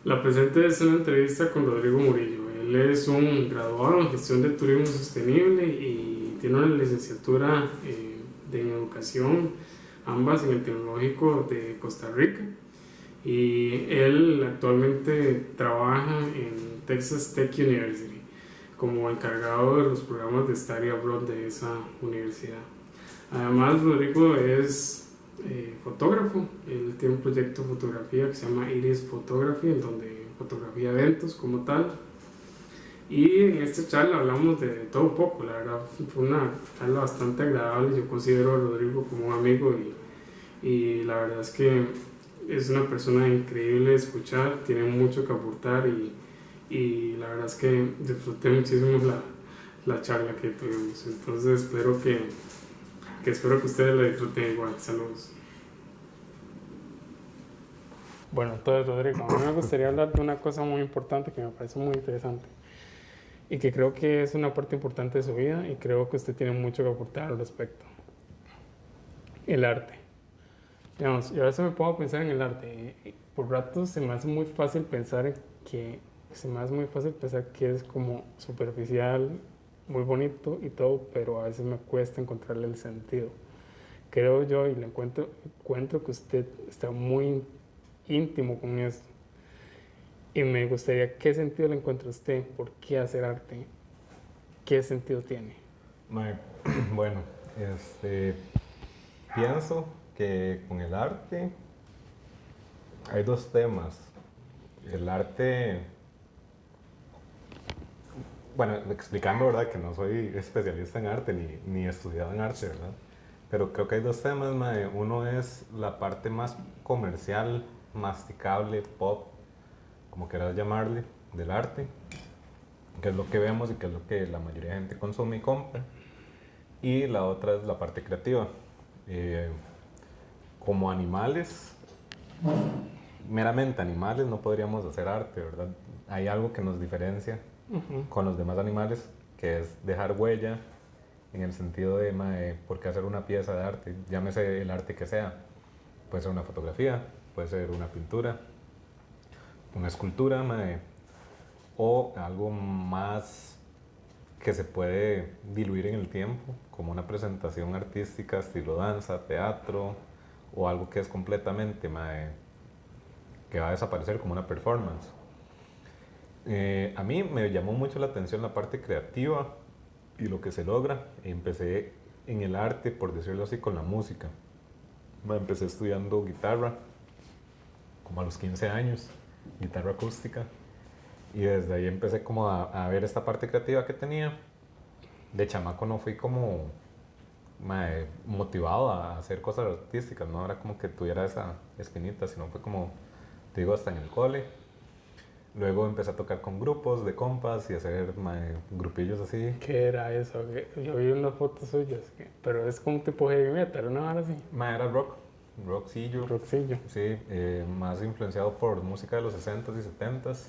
La presente es una entrevista con Rodrigo Murillo. Él es un graduado en gestión de turismo sostenible y tiene una licenciatura en educación, ambas en el Tecnológico de Costa Rica. Y él actualmente trabaja en Texas Tech University como encargado de los programas de Study Abroad de esa universidad. Además, Rodrigo es fotógrafo. Él tiene un proyecto de fotografía que se llama Iris Photography, en donde fotografía eventos como tal. Y en esta charla hablamos de todo un poco. La verdad fue una charla bastante agradable. Yo considero a Rodrigo como un amigo y la verdad es que es una persona increíble de escuchar, tiene mucho que aportar y la verdad es que disfruté muchísimo la charla que tuvimos. Entonces espero que ustedes la disfruten igual. Saludos. Bueno, entonces Rodrigo, a mí me gustaría hablar de una cosa muy importante que me parece muy interesante y que creo que es una parte importante de su vida y creo que usted tiene mucho que aportar al respecto. El arte. Digamos, yo a veces me pongo a pensar en el arte y por ratos se me hace muy fácil pensar que es como superficial, muy bonito y todo, pero a veces me cuesta encontrarle el sentido. Creo yo y le encuentro que usted está muy íntimo con esto. Y me gustaría, ¿qué sentido le encuentra usted? ¿Por qué hacer arte? ¿Qué sentido tiene? Mae, bueno, pienso que con el arte hay dos temas. El arte, bueno, explicando, ¿verdad? Que no soy especialista en arte ni estudiado en arte, ¿verdad? Pero creo que hay dos temas, mae. Uno es la parte más comercial, masticable, pop, como quieras llamarle, del arte, que es lo que vemos y que es lo que la mayoría de gente consume y compra. Y la otra es la parte creativa. Eh, como animales, meramente animales, no podríamos hacer arte, ¿verdad? Hay algo que nos diferencia con los demás animales, que es dejar huella, en el sentido de, mae, ¿por qué hacer una pieza de arte? Llámese el arte que sea. Puede ser una fotografía, puede ser una pintura, una escultura, mae, o algo más que se puede diluir en el tiempo, como una presentación artística estilo danza, teatro, o algo que es completamente, mae, que va a desaparecer como una performance. A mí me llamó mucho la atención la parte creativa y lo que se logra. Empecé en el arte, por decirlo así, con la música. Empecé estudiando guitarra, como a los 15 años, guitarra acústica. Y desde ahí empecé como a ver esta parte creativa que tenía. De chamaco no fui como motivado a hacer cosas artísticas, no era como que tuviera esa espinita, sino fue como, te digo, hasta en el cole. Luego empecé a tocar con grupos de compas y hacer grupillos así. ¿Qué era eso? Yo vi unas fotos suyas, pero es como un tipo heavy metal, una hora así. Era rock, rockcillo, Rockcillo. sí, más influenciado por música de los 60s y 70s.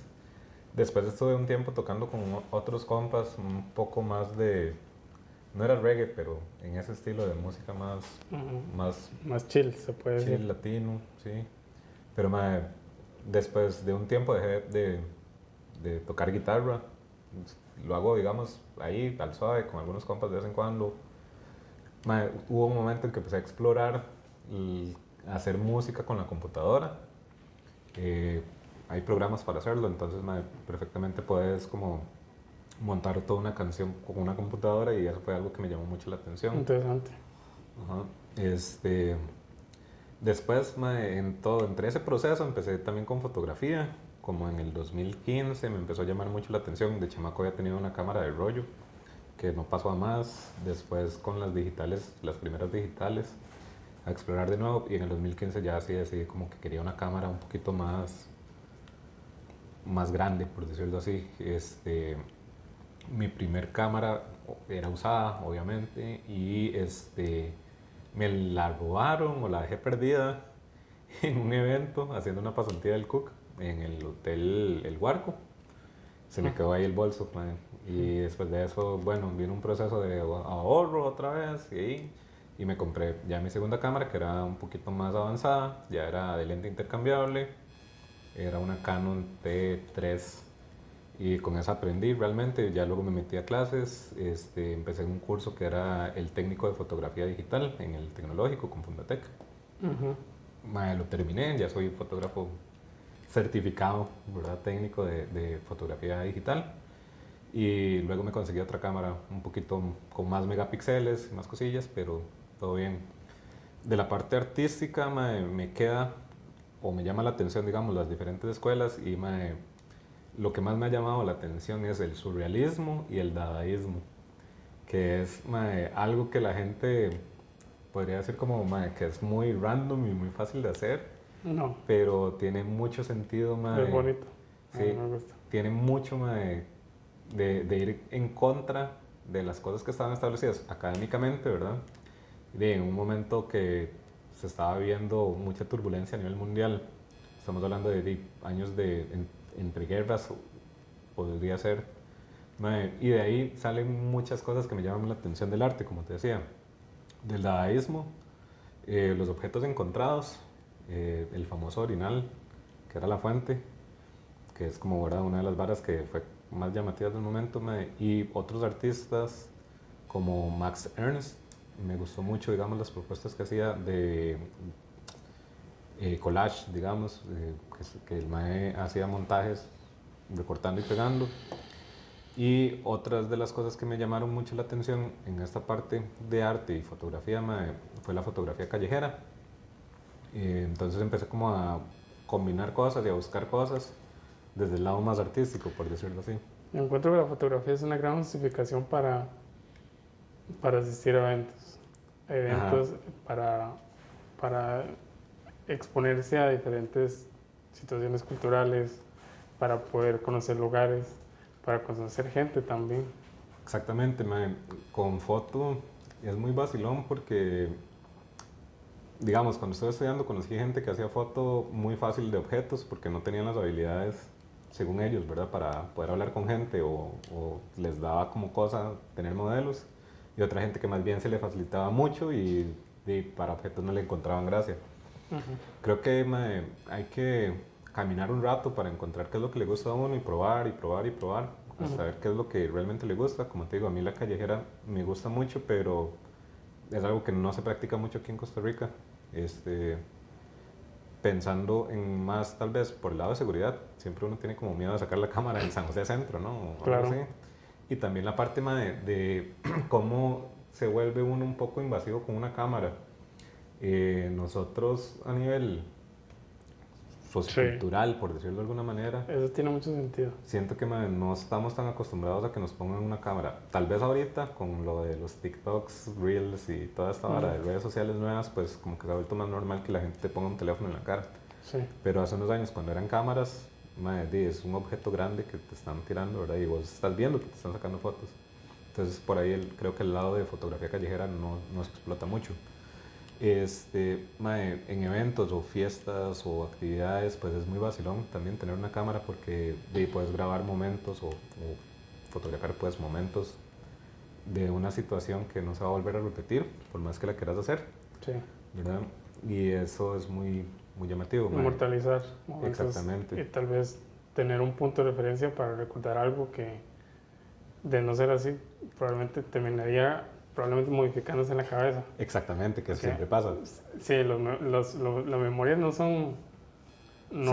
Después estuve un tiempo tocando con otros compas, un poco más de, no era reggae, pero en ese estilo de música Más chill, se puede chill decir. latino, sí. Pero después de un tiempo dejé de tocar guitarra. Lo hago, digamos, ahí al suave con algunos compas de vez en cuando. Hubo un momento en que empecé a explorar hacer música con la computadora. Hay programas para hacerlo, entonces perfectamente puedes como montar toda una canción con una computadora y eso fue algo que me llamó mucho la atención. Interesante. Ajá. Después, entre ese proceso empecé también con fotografía, como en el 2015 me empezó a llamar mucho la atención. De chamaco había tenido una cámara de rollo que no pasó a más. Después con las digitales, las primeras digitales, a explorar de nuevo, y en el 2015 ya sí decidí como que quería una cámara un poquito más grande, por decirlo así. Mi primer cámara era usada, obviamente, y me la robaron o la dejé perdida en un evento haciendo una pasantía del Cook en el hotel El Huarco. Se me quedó ahí el bolso, y después de eso, bueno, vino un proceso de ahorro otra vez y me compré ya mi segunda cámara, que era un poquito más avanzada, ya era de lente intercambiable, Era una Canon T3 y con esa aprendí realmente. Ya luego me metí a clases, empecé en un curso que era el técnico de fotografía digital en el tecnológico con Fundatec. Lo terminé, ya soy fotógrafo certificado, ¿verdad? Técnico de fotografía digital. Y luego me conseguí otra cámara un poquito con más megapíxeles, más cosillas, pero todo bien. De la parte artística me queda o me llama la atención, digamos, las diferentes escuelas y lo que más me ha llamado la atención es el surrealismo y el dadaísmo, que es algo que la gente podría decir como que es muy random y muy fácil de hacer, No, pero tiene mucho sentido. es bonito. A mí Sí, me gusta. tiene mucho de ir en contra de las cosas que estaban establecidas académicamente, ¿verdad? En un momento que se estaba viendo mucha turbulencia a nivel mundial. Estamos hablando de años entre guerras, podría ser. Y de ahí salen muchas cosas que me llaman la atención del arte, como te decía. Del dadaísmo, los objetos encontrados, el famoso orinal, que era la fuente, que es como, ¿verdad?, una de las varas que fue más llamativas del momento. Y otros artistas como Max Ernst, me gustó mucho, digamos, las propuestas que hacía de collage, digamos, que el mae hacía montajes recortando y pegando. Y otras de las cosas que me llamaron mucho la atención en esta parte de arte y fotografía fue la fotografía callejera. Entonces empecé como a combinar cosas y a buscar cosas desde el lado más artístico, por decirlo así. Yo encuentro que la fotografía es una gran justificación para asistir a eventos para exponerse a diferentes situaciones culturales, para poder conocer lugares, para conocer gente también. Exactamente, con foto es muy vacilón porque, digamos, cuando estuve estudiando conocí gente que hacía foto muy fácil de objetos porque no tenían las habilidades, según ellos, ¿verdad?, para poder hablar con gente o les daba como cosa tener modelos, y otra gente que más bien se le facilitaba mucho y para objetos no le encontraban gracia. Creo que hay que caminar un rato para encontrar qué es lo que le gusta a uno y probar y probar y probar hasta ver qué es lo que realmente le gusta. Como te digo, a mí la callejera me gusta mucho, pero es algo que no se practica mucho aquí en Costa Rica. Pensando en más, tal vez, por el lado de seguridad. Siempre uno tiene como miedo de sacar la cámara en San José Centro, ¿no? O Claro. algo así. Y también la parte de cómo se vuelve uno un poco invasivo con una cámara. Nosotros a nivel sociocultural, por decirlo de alguna manera, Eso tiene mucho sentido. siento que no estamos tan acostumbrados a que nos pongan una cámara. Tal vez ahorita con lo de los TikToks, Reels y toda esta vara de redes sociales nuevas, pues como que se ha vuelto más normal que la gente te ponga un teléfono en la cara. Sí. Pero hace unos años cuando eran cámaras, es un objeto grande que te están tirando, ¿verdad? Y vos estás viendo que te están sacando fotos. Entonces por ahí creo que el lado de fotografía callejera no se explota mucho. En eventos o fiestas o actividades, pues es muy vacilón también tener una cámara porque puedes grabar momentos o fotografiar pues momentos de una situación que no se va a volver a repetir por más que la quieras hacer. Sí. ¿Verdad? Y eso es muy, muy llamativo. Inmortalizar momentos. Exactamente. Y tal vez tener un punto de referencia para recordar algo que, de no ser así, terminaría modificándose en la cabeza. Exactamente, que siempre pasa. Sí, las memorias no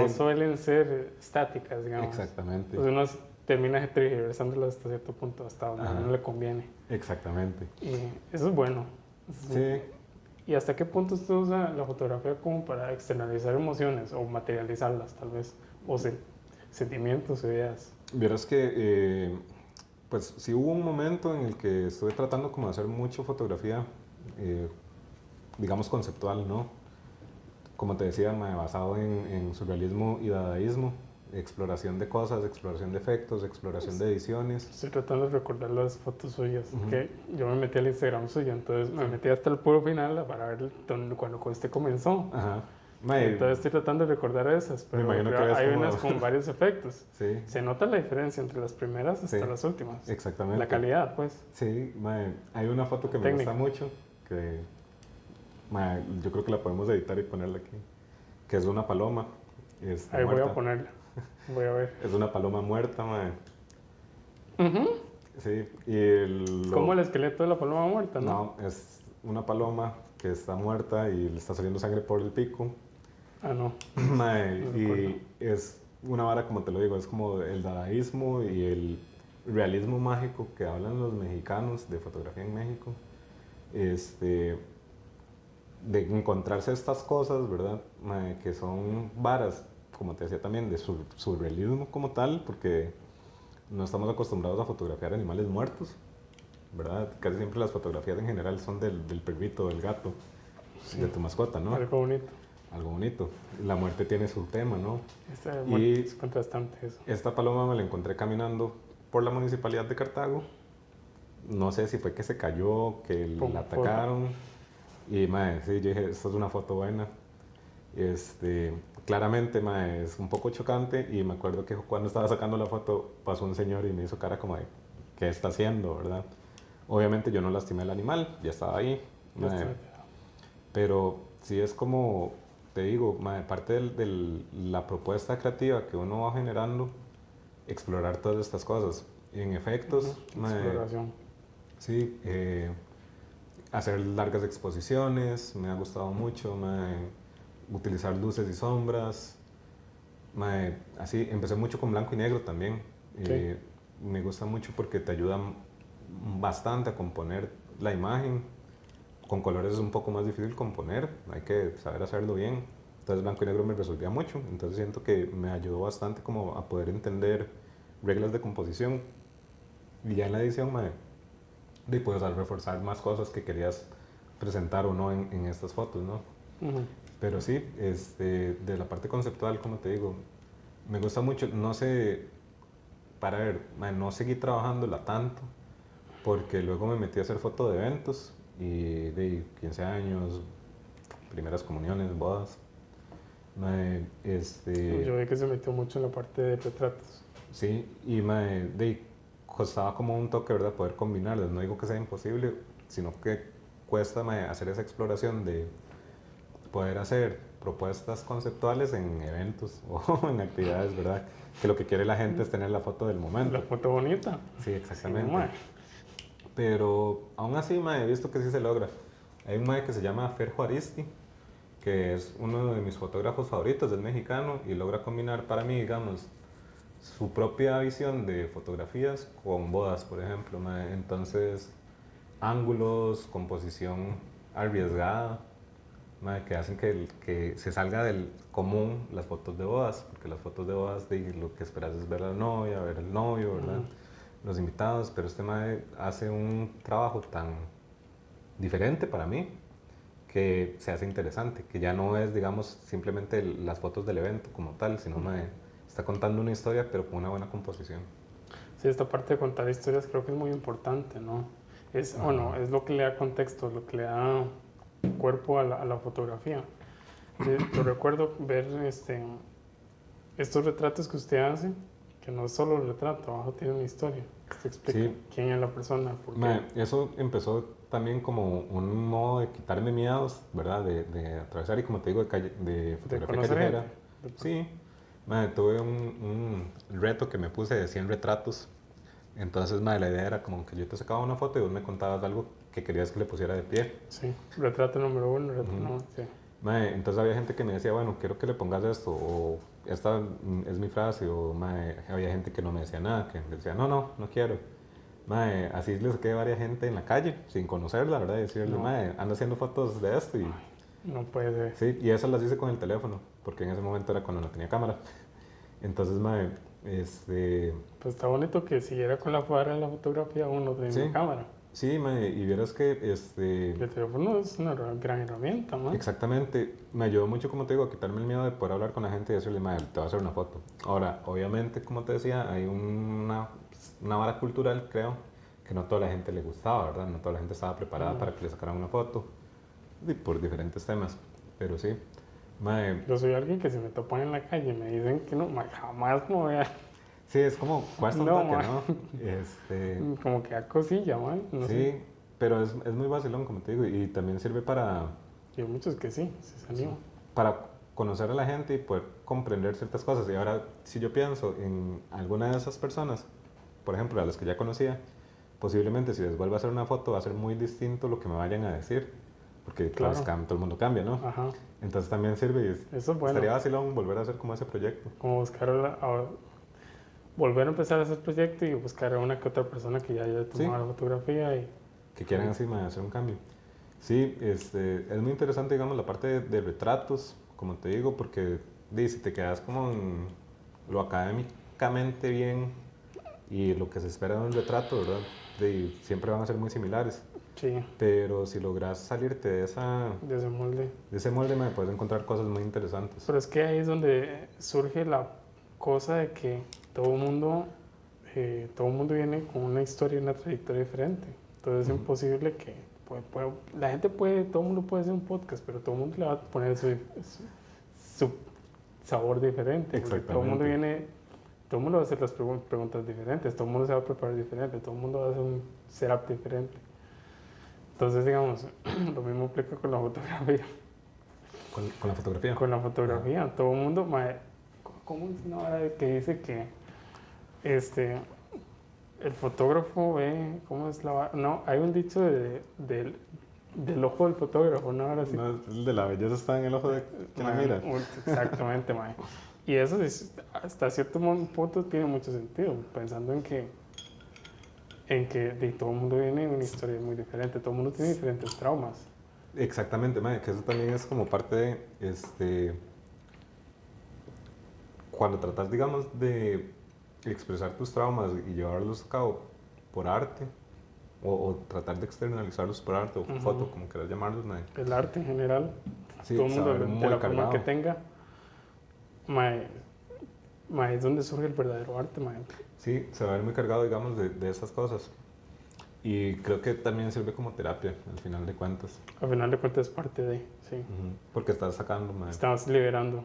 suelen ser estáticas, digamos. Exactamente. Entonces uno termina tergiversándolas hasta cierto punto, hasta donde a uno le conviene. Exactamente. Y eso es bueno. Sí. ¿Y hasta qué punto usted usa la fotografía como para externalizar emociones o materializarlas, tal vez? O sentimientos o ideas. Vieras que pues sí hubo un momento en el que estuve tratando como de hacer mucho fotografía, digamos conceptual, ¿no? Como te decía, basado en surrealismo y dadaísmo, exploración de cosas, exploración de efectos, exploración de ediciones. Estoy tratando de recordar las fotos suyas, que yo me metí al Instagram suyo, entonces me metí hasta el puro final para ver cuando usted comenzó. Ajá. Entonces estoy tratando de recordar esas, pero me imagino que hay unas con varios efectos. Sí. Se nota la diferencia entre las primeras hasta las últimas. Exactamente. La calidad, pues. Sí, hay una foto que me gusta mucho, que yo creo que la podemos editar y ponerla aquí, que es de una paloma. Ahí muerta. voy a ponerla. Voy a ver. Es una paloma muerta, mae. Sí, y Es como el esqueleto de la paloma muerta, ¿no? No, es una paloma que está muerta y le está saliendo sangre por el pico. Ah, no. Mae, No recuerdo. y es una vara, como te lo digo, es como el dadaísmo y el realismo mágico que hablan los mexicanos de fotografía en México. Este, de encontrarse estas cosas, ¿verdad? Mae, que son varas, como te decía también, de surrealismo como tal, porque no estamos acostumbrados a fotografiar animales muertos, ¿verdad? Casi siempre las fotografías en general son del perrito, del gato, Sí. de tu mascota, ¿no? Algo bonito. Algo bonito. La muerte tiene su tema, ¿no? Y Y es contrastante eso. esta paloma me la encontré caminando por la municipalidad de Cartago. No sé si fue que se cayó, que Pum, la atacaron. Y, mae, sí, yo dije, esta es una foto buena. Claramente, mae, es un poco chocante. Y me acuerdo que cuando estaba sacando la foto, pasó un señor y me hizo cara como de, ¿qué está haciendo, verdad? Obviamente yo no lastimé al animal, ya estaba ahí. Ya Mae, está. pero sí es como, te digo, mae, parte de la propuesta creativa que uno va generando, explorar todas estas cosas. En efectos, mae, Exploración. sí, hacer largas exposiciones, me ha gustado mucho, mae, utilizar luces y sombras. Mae, así, empecé mucho con blanco y negro también. Sí. Me gusta mucho porque te ayuda bastante a componer la imagen. Con colores es un poco más difícil componer, hay que saber hacerlo bien. Entonces blanco y negro me resolvía mucho, entonces siento que me ayudó bastante como a poder entender reglas de composición. Y ya en la edición, mae, puedes reforzar más cosas que querías presentar o no en estas fotos, ¿no? Pero sí, de la parte conceptual, como te digo, me gusta mucho, no sé, para ver, mae, no seguí trabajándola tanto, porque luego me metí a hacer foto de eventos y de 15 años, primeras comuniones, bodas. Mae, Yo vi que se metió mucho en la parte de retratos. sí, y mae, costaba como un toque, ¿verdad? Poder combinarlas. No digo que sea imposible, sino que cuesta, mae, hacer esa exploración de poder hacer propuestas conceptuales en eventos o en actividades, ¿verdad? Que lo que quiere la gente es tener la foto del momento. La foto bonita. Sí, exactamente. Sí, mae. Pero aún así, mae, he visto que sí se logra. Hay un mae que se llama Fer Juaristi, que es uno de mis fotógrafos favoritos, es mexicano y logra combinar para mí, digamos, su propia visión de fotografías con bodas, por ejemplo, mae. Entonces, ángulos, composición arriesgada, mae, que hacen que se salga del común las fotos de bodas, porque las fotos de bodas lo que esperas es ver a la novia, ver al novio, ¿verdad? Los invitados, pero este mae hace un trabajo tan diferente para mí que se hace interesante, que ya no es, digamos, simplemente las fotos del evento como tal, sino mae, está contando una historia, pero con una buena composición. Sí, esta parte de contar historias creo que es muy importante, ¿no? Es, bueno, es lo que le da contexto, lo que le da cuerpo a la fotografía. Yo recuerdo ver estos retratos que usted hace, que no es solo el retrato, abajo tiene una historia. Se explica Sí. quién es la persona, por qué. Mae, eso empezó también como un modo de quitarme miedos, ¿verdad? De atravesar y como te digo, de fotografía conocer callejera. gente. Sí, mae, tuve un reto que me puse de 100 retratos. Entonces, mae, la idea era como que yo te sacaba una foto y vos me contabas algo que querías que le pusiera de pie. Sí, retrato número 1, retrato número sí. Mae, entonces había gente que me decía, bueno, quiero que le pongas esto, o esta es mi frase, o mae, había gente que no me decía nada, que decía, no quiero. Mae, así le saqué a varias gente en la calle, sin conocerla, ¿verdad? Y decirle, No. mae, anda haciendo fotos de esto. Y, No puede ser. sí, y esas las hice con el teléfono, porque en ese momento era cuando no tenía cámara. Entonces, mae, Pues está bonito que siguiera con la cuadra de la fotografía uno de sí, la cámara. sí, mae, y vieras que, El teléfono es una gran herramienta, ¿no? exactamente, me ayudó mucho, como te digo, a quitarme el miedo de poder hablar con la gente y decirle, mae, te voy a hacer una foto. Ahora, obviamente, como te decía, hay una vara cultural, creo, que no toda la gente le gustaba, ¿verdad? No toda la gente estaba preparada para que le sacaran una foto, y por diferentes temas, pero sí. Mae, Yo soy alguien que si me topan en la calle y me dicen que no, jamás me voy a... sí, es como, cuesta un No, toque, mae. ¿no? Como que da cosilla, man. No Sí, sé. pero es muy vacilón, como te digo, y también sirve para Y hay muchos que sí, se animan. para conocer a la gente y poder comprender ciertas cosas. Y ahora, si yo pienso en alguna de esas personas, por ejemplo, a las que ya conocía, posiblemente si les vuelvo a hacer una foto va a ser muy distinto lo que me vayan a decir, porque Claro. pues, todo el mundo cambia, ¿no? Ajá. Entonces también sirve y Eso es bueno. estaría vacilón volver a hacer como ese proyecto. Como buscar volver a empezar a hacer proyecto y buscar a una que otra persona que ya haya tomado la fotografía y que quieran así hacer un cambio. Sí, es muy interesante, digamos, la parte de retratos, como te digo, porque si te quedas como en lo académicamente bien y lo que se espera de un retrato, ¿verdad? Siempre van a ser muy similares. Sí. Pero si logras salirte de ese molde. De ese molde, me puedes encontrar cosas muy interesantes. Pero es que ahí es donde surge la cosa de que todo el mundo viene con una historia y una trayectoria diferente. Entonces es imposible que la gente todo el mundo puede hacer un podcast, pero todo el mundo le va a poner su sabor diferente. Exactamente. Todo el mundo va a hacer las preguntas diferentes, todo el mundo se va a preparar diferente, todo el mundo va a hacer un setup diferente. Entonces, digamos, lo mismo aplica con la fotografía. ¿Con la fotografía? Con la fotografía. Todo el mundo, ¿cómo es una hora que dice que el fotógrafo ve, ¿cómo es la vara? No, hay un dicho del ojo del fotógrafo, ¿no? Ahora sí. No, el de la belleza está en el ojo de quien la mira. Exactamente, mae. Y eso hasta cierto punto tiene mucho sentido, pensando en que todo el mundo viene de una historia muy diferente, todo el mundo tiene diferentes traumas. Exactamente, mae, que eso también es como parte de, cuando tratas, digamos, de expresar tus traumas y llevarlos a cabo por arte, o tratar de externalizarlos por arte o foto, como quieras llamarlos, mae. El arte en general, sí, todo el mundo, de la forma que tenga, es donde surge el verdadero arte, mae. Sí, se va a ver muy cargado, digamos, de esas cosas. Y creo que también sirve como terapia, al final de cuentas. Al final de cuentas es parte de, sí. Porque estás sacando, mae. Estás liberando.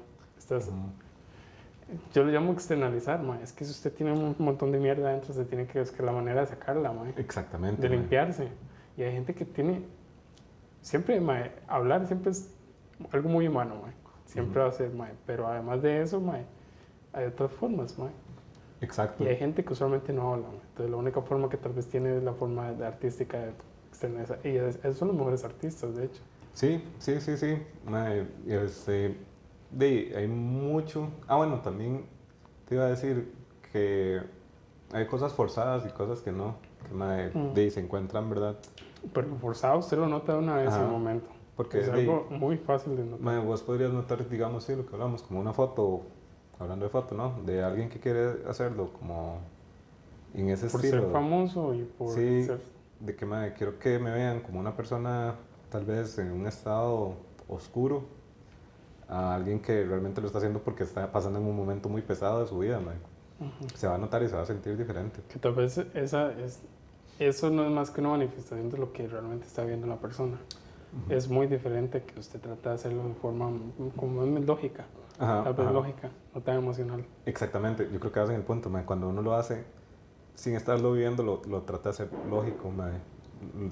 Yo lo llamo externalizar, mae. Es que si usted tiene un montón de mierda adentro, se tiene que buscar la manera de sacarla, mae. Exactamente. De limpiarse. Y hay gente que tiene... Siempre, mae, hablar siempre es algo muy humano, mae. Siempre va a ser, mae. Pero además de eso, mae, hay otras formas, mae. Exacto. Y hay gente que usualmente no habla, mae. Entonces la única forma que tal vez tiene es la forma artística de externalizar. Y esos son los mejores artistas, de hecho. Sí. Mae, hay mucho... bueno, también te iba a decir que hay cosas forzadas y cosas que no, que se encuentran, ¿verdad? Pero forzado usted lo nota de una vez en el momento. Porque es algo muy fácil de notar. Mae, vos podrías notar, digamos, sí, lo que hablamos, como una foto, hablando de foto, ¿no? De alguien que quiere hacerlo como en ese por estilo. Por ser famoso y por ser... de que quiero que me vean como una persona tal vez en un estado oscuro, a alguien que realmente lo está haciendo porque está pasando en un momento muy pesado de su vida, se va a notar y se va a sentir diferente. Que tal vez eso no es más que una manifestación de lo que realmente está viendo la persona. Es muy diferente que usted trata de hacerlo de forma como lógica, tal vez lógica, no tan emocional. Exactamente, yo creo que hacen el punto, cuando uno lo hace sin estarlo viviendo, lo trata de hacer lógico,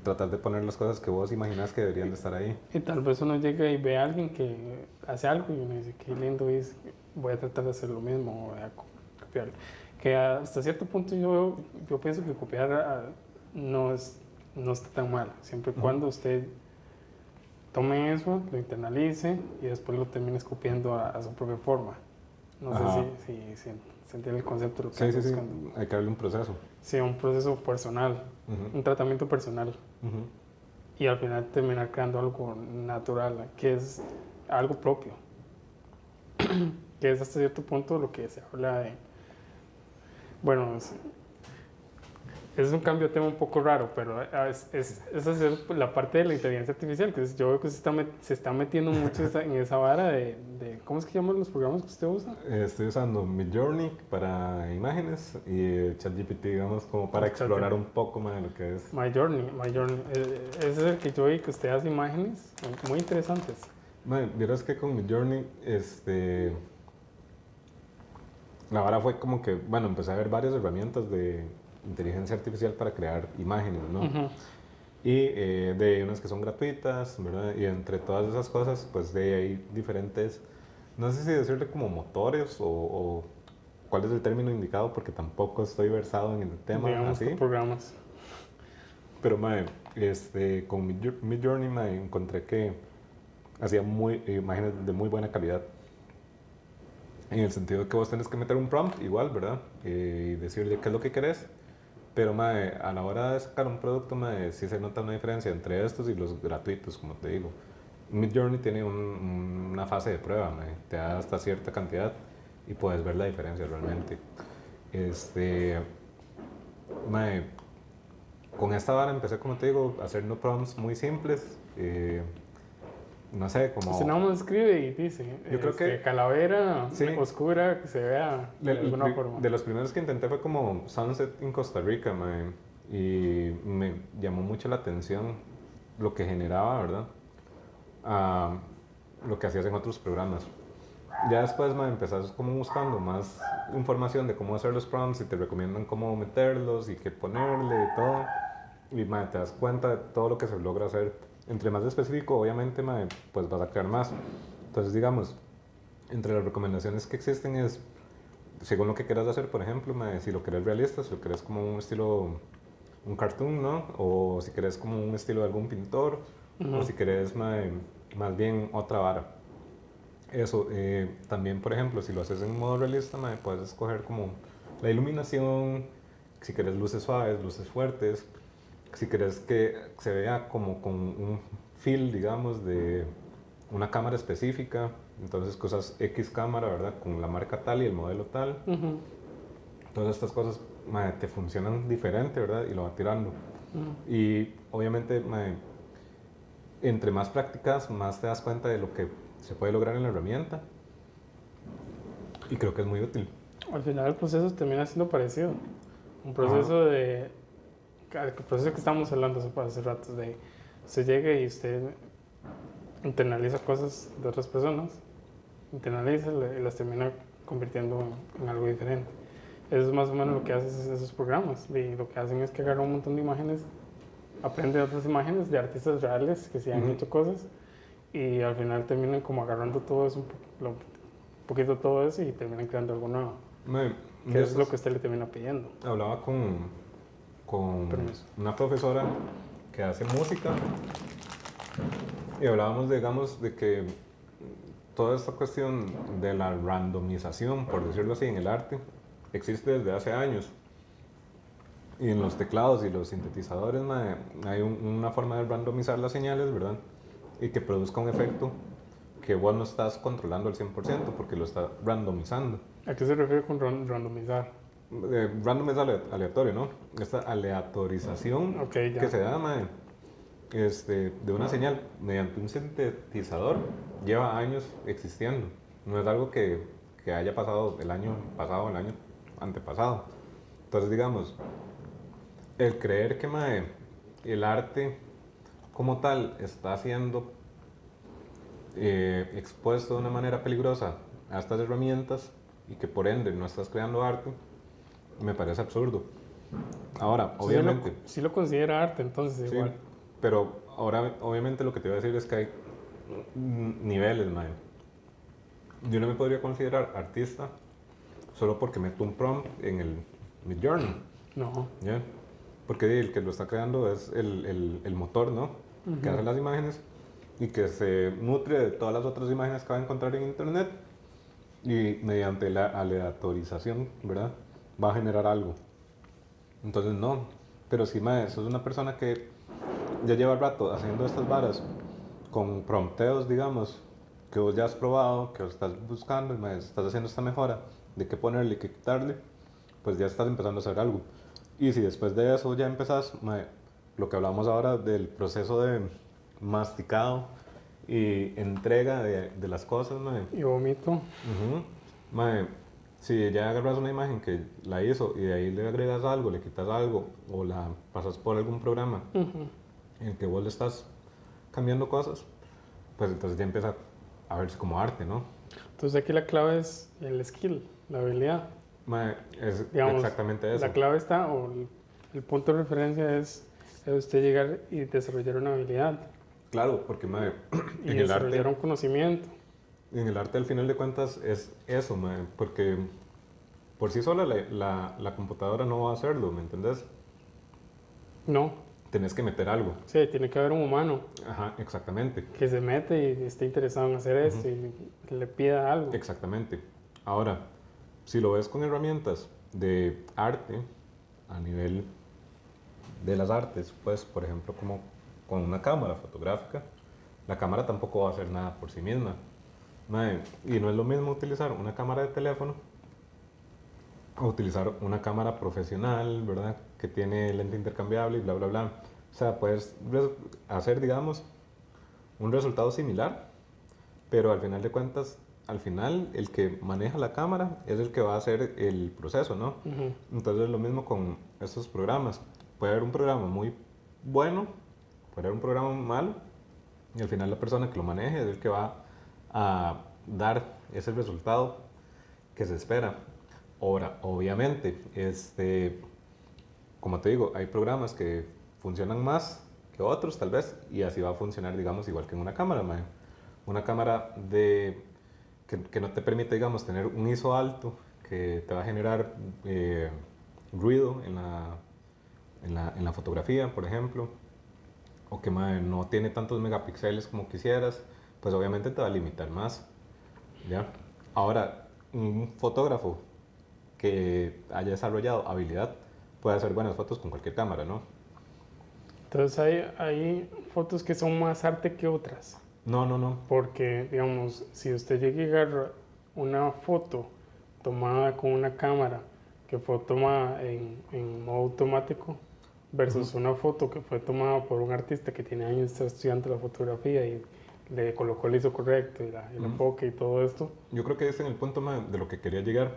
tratar de poner las cosas que vos imaginas que deberían de estar ahí. Y tal vez uno llega y ve a alguien que hace algo y uno dice, qué lindo es, voy a tratar de hacer lo mismo, voy a copiarlo. Que hasta cierto punto yo pienso que copiar no está tan mal, siempre y cuando usted tome eso, lo internalice y después lo termine escupiendo a su propia forma. No sé si se entiende el concepto de lo que estoy buscando. Hay que darle un proceso. Sí, un proceso personal, un tratamiento personal. Y al final terminar creando algo natural, que es algo propio. Que es hasta cierto punto lo que se habla de... Bueno, es un cambio de tema un poco raro, pero es la parte de la inteligencia artificial, que yo veo que se está metiendo mucho en esa vara de... ¿Cómo es que llaman los programas que usted usa? Estoy usando Midjourney para imágenes y ChatGPT, digamos, como para explorar un poco más de lo que es. Midjourney. Ese es el que yo vi que usted hace imágenes muy interesantes. Vieras que con Midjourney, la vara fue como que, empecé a ver varias herramientas de inteligencia artificial para crear imágenes, ¿no? Y de unas que son gratuitas, ¿verdad? Y entre todas esas cosas, pues hay diferentes no sé si decirle como motores o cuál es el término indicado porque tampoco estoy versado en el tema. Digamos así. que programas. Pero mae, con Midjourney mae, encontré que hacía imágenes de muy buena calidad. En el sentido de que vos tenés que meter un prompt igual, ¿verdad? Y decirle qué es lo que querés. Pero mae, a la hora de sacar un producto, mae, sí se nota una diferencia entre estos y los gratuitos, como te digo. Midjourney tiene una fase de prueba, mae, te da hasta cierta cantidad y puedes ver la diferencia realmente. Mae, con esta vara empecé, como te digo, a hacer no prompts muy simples. No sé, como... Usted nada más escribe y dice, Yo creo que... calavera Sí. oscura que se vea de alguna forma. De los primeros que intenté fue como Sunset en Costa Rica, mae, y me llamó mucho la atención lo que generaba, ¿verdad? A lo que hacías en otros programas. Ya después me empezás como buscando más información de cómo hacer los prompts y te recomiendan cómo meterlos y qué ponerle y todo. Y mae, te das cuenta de todo lo que se logra hacer. Entre más específico, obviamente, mae, pues vas a crear más. Entonces, digamos, entre las recomendaciones que existen es, según lo que quieras hacer, por ejemplo, mae, si lo querés realista, si lo querés como un estilo, un cartoon, ¿no? O si querés como un estilo de algún pintor, o si querés mae, más bien otra vara. Eso, también, por ejemplo, si lo haces en modo realista, mae, puedes escoger como la iluminación, si querés luces suaves, luces fuertes, si querés que se vea como con un feel, digamos, de una cámara específica, entonces cosas X cámara, ¿verdad? Con la marca tal y el modelo tal. Todas estas cosas, mae, te funcionan diferente, ¿verdad? Y lo va tirando. Y obviamente, mae, entre más prácticas, más te das cuenta de lo que se puede lograr en la herramienta. Y creo que es muy útil. Al final el proceso termina siendo parecido. Un proceso el proceso que estábamos hablando hace rato, de usted llega y usted internaliza cosas de otras personas, internaliza y las termina convirtiendo en algo diferente. Eso es más o menos lo que hacen esos programas. Y lo que hacen es que agarran un montón de imágenes, aprenden otras imágenes de artistas reales que se han hecho cosas y al final terminan como agarrando todo eso, un poquito todo eso y terminan creando algo nuevo. Que es lo que usted le termina pidiendo. Hablaba con una profesora que hace música y hablábamos, digamos, de que toda esta cuestión de la randomización, por decirlo así, en el arte, existe desde hace años. Y en los teclados y los sintetizadores, hay una forma de randomizar las señales, ¿verdad? Y que produzca un efecto que vos no estás controlando al 100% porque lo estás randomizando. ¿A qué se refiere con randomizar? Random es aleatorio, ¿no? Esta aleatorización que se da, de una señal mediante un sintetizador lleva años existiendo. No es algo que haya pasado el año pasado o el año antepasado. Entonces, digamos, el creer que el arte como tal está siendo expuesto de una manera peligrosa a estas herramientas y que por ende no estás creando arte, me parece absurdo. Ahora, obviamente... Sí lo considera arte, entonces igual. Sí, pero ahora, obviamente, lo que te voy a decir es que hay niveles, mae. Yo no me podría considerar artista solo porque meto un prompt en el Midjourney. No. ¿Ya? Porque el que lo está creando es el motor, ¿no? Que hace las imágenes y que se nutre de todas las otras imágenes que va a encontrar en internet y mediante la aleatorización, ¿verdad? Va a generar algo. Entonces no, pero si sos una persona que ya lleva rato haciendo estas varas con prompteos, digamos, que vos ya has probado, que vos estás buscando, estás haciendo esta mejora de qué ponerle y qué quitarle, pues ya estás empezando a hacer algo. Y si después de eso ya empezás, lo que hablamos ahora del proceso de masticado y entrega de las cosas, y vomito. Si ya agarras una imagen que la hizo y de ahí le agregas algo, le quitas algo o la pasas por algún programa en el que vos le estás cambiando cosas, pues entonces ya empieza a verse como arte, ¿no? Entonces aquí la clave es el skill, la habilidad. Es digamos, exactamente eso. La clave está, o el punto de referencia es usted llegar y desarrollar una habilidad. Claro, porque y desarrollar un conocimiento. en el arte al final de cuentas es eso, mae, porque por sí sola la computadora no va a hacerlo, ¿me entendés? No, Tenés que meter algo. sí, tiene que haber un humano Ajá, exactamente. que se mete y esté interesado en hacer esto y le pida algo. Exactamente. Ahora, si lo ves con herramientas de arte, a nivel de las artes, pues, por ejemplo, como con una cámara fotográfica, la cámara tampoco va a hacer nada por sí misma. Mae, y no es lo mismo utilizar una cámara de teléfono o utilizar una cámara profesional, ¿verdad? Que tiene lente intercambiable y bla, bla, bla. O sea, puedes hacer, digamos, un resultado similar, pero al final de cuentas, al final el que maneja la cámara es el que va a hacer el proceso, ¿no? Ujú. Entonces es lo mismo con estos programas. Puede haber un programa muy bueno, puede haber un programa malo, y al final la persona que lo maneje es el que va a dar ese resultado que se espera. Ahora, obviamente, como te digo, hay programas que funcionan más que otros, tal vez, y así va a funcionar, digamos, igual que en una cámara, mae. Una cámara que no te permite, digamos, tener un ISO alto, que te va a generar ruido en la fotografía, por ejemplo, o que mae, no tiene tantos megapíxeles como quisieras, pues obviamente te va a limitar más, ¿ya? Ahora, un fotógrafo que haya desarrollado habilidad puede hacer buenas fotos con cualquier cámara, ¿no? Entonces hay fotos que son más arte que otras. No, no, no. Porque, digamos, si usted llega y agarra una foto tomada con una cámara que fue tomada en modo automático versus una foto que fue tomada por un artista que tiene años estudiando la fotografía y le colocó el ISO correcto y el enfoque y todo esto. Yo creo que ese es el punto de lo que quería llegar.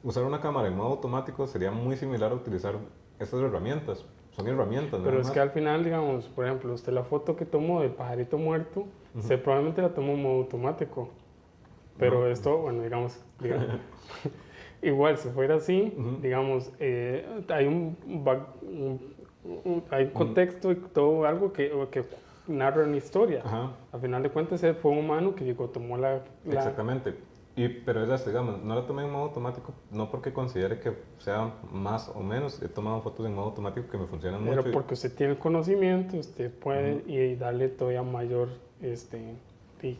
Usar una cámara en modo automático sería muy similar a utilizar estas herramientas. Son herramientas, Pero nada es más. que al final, digamos, por ejemplo, usted la foto que tomó del pajarito muerto, usted probablemente la tomó en modo automático. Pero No. esto, bueno, digamos igual, si fuera así, digamos, hay hay un contexto y todo algo que narra una historia. Ajá, Al final de cuentas, fue un humano que llegó, tomó exactamente. Pero es esto, digamos, no la tomé en modo automático, no porque considere que sea más o menos. He tomado fotos en modo automático que me funcionan pero mucho. porque usted tiene el conocimiento, usted puede y darle todavía mayor, y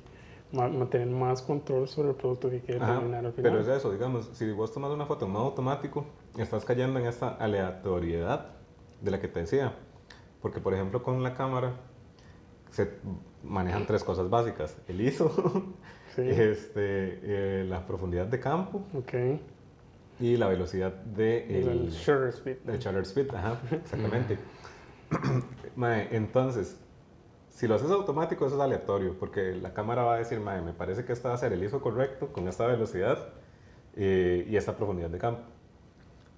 mantener más control sobre el producto que quiere Ajá, terminar al final. pero es eso, digamos, si vos tomas una foto en modo automático, estás cayendo en esta aleatoriedad de la que te decía. Porque, por ejemplo, con la cámara se manejan tres cosas básicas: el ISO, Sí. la profundidad de campo Ok. y la velocidad El shutter speed. del shutter speed. Ajá, exactamente. Mae, entonces, si lo haces automático, eso es aleatorio, porque la cámara va a decir, mae, me parece que esta va a ser el ISO correcto con esta velocidad y esta profundidad de campo.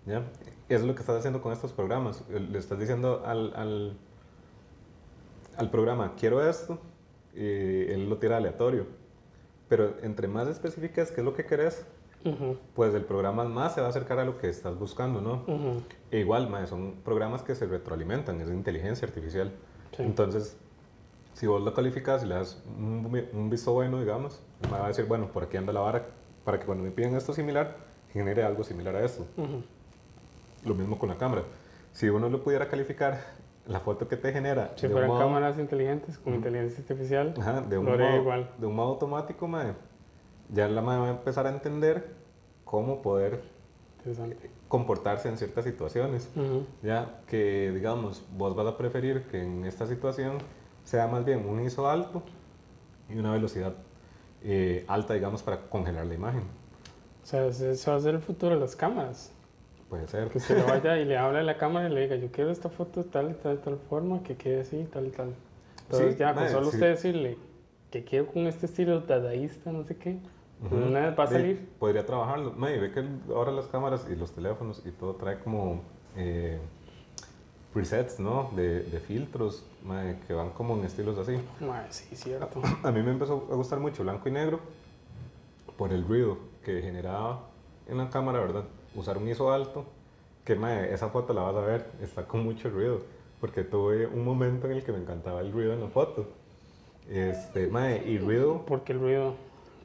¿Ya? Eso es lo que estás haciendo con estos programas. Le estás diciendo al programa, quiero esto, y él lo tira aleatorio. Pero entre más especificas qué es lo que querés, pues el programa más se va a acercar a lo que estás buscando, ¿no? E igual, mae, son programas que se retroalimentan, es de inteligencia artificial. Sí. Entonces, si vos lo calificas y le das un visto bueno, digamos, me va a decir, bueno, por aquí anda la vara, para que cuando me piden esto similar, genere algo similar a esto. Lo mismo con la cámara. Si uno lo pudiera calificar, la foto que te genera... Si fueran cámaras inteligentes con inteligencia artificial, Ajá, lo haría igual. de un modo automático, mae, ya la mae va a empezar a entender cómo poder comportarse en ciertas situaciones. Ya que, digamos, vos vas a preferir que en esta situación sea más bien un ISO alto y una velocidad alta, digamos, para congelar la imagen. O sea, eso va a ser el futuro de las cámaras. Puede ser. Que usted le vaya y le hable a la cámara y le diga, yo quiero esta foto tal, tal, tal forma, que quede así, tal, tal. Entonces Sí, ya, con mae, solo sí. usted decirle que quiero con este estilo dadaísta, no sé qué, pues una vez va a salir. Podría trabajarlo. Mae, ve que ahora las cámaras y los teléfonos y todo trae como presets, ¿no? De filtros, mae, que van como en estilos así. Mae, sí, cierto. A mí me empezó a gustar mucho blanco y negro por el ruido que generaba en la cámara, ¿verdad? Usar un ISO alto, que mae, esa foto la vas a ver, está con mucho ruido, porque tuve un momento en el que me encantaba el ruido en la foto. Mae, y ruido... Porque el ruido,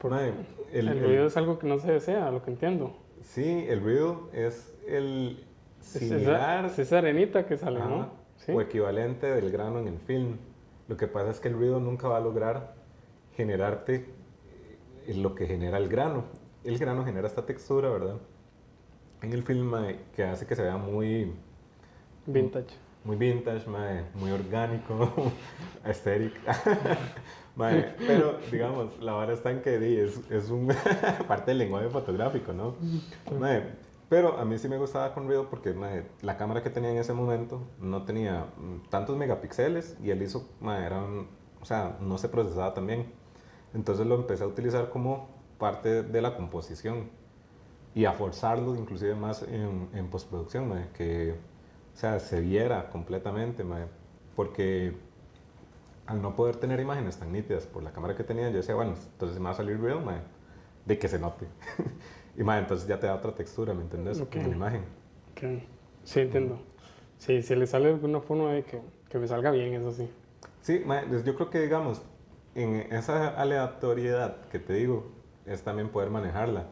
Porque el ruido es algo que no se desea, lo que entiendo. Sí, el ruido es el similar... Es esa arenita que sale, ajá, ¿no? ¿Sí? O equivalente del grano en el film. Lo que pasa es que el ruido nunca va a lograr generarte lo que genera el grano. El grano genera esta textura, ¿verdad? En el film, que hace que se vea muy Vintage. Muy vintage, muy orgánico, aesthetic. Pero, digamos, la vara está en que es un parte del lenguaje fotográfico, ¿no? Pero a mí sí me gustaba con Real porque la cámara que tenía en ese momento no tenía tantos megapíxeles y el ISO o sea, no se procesaba tan bien. Entonces lo empecé a utilizar como parte de la composición y a forzarlo inclusive más en postproducción, que o sea, se viera completamente, porque al no poder tener imágenes tan nítidas por la cámara que tenía, yo decía, bueno, entonces me va a salir real, de que se note. Y entonces ya te da otra textura, ¿me entiendes? Okay. En la imagen. Okay. Sí, entiendo. Sí, si le sale alguna forma de que me salga bien, eso sí. Sí, yo creo que, digamos, en esa aleatoriedad que te digo, es también poder manejarla.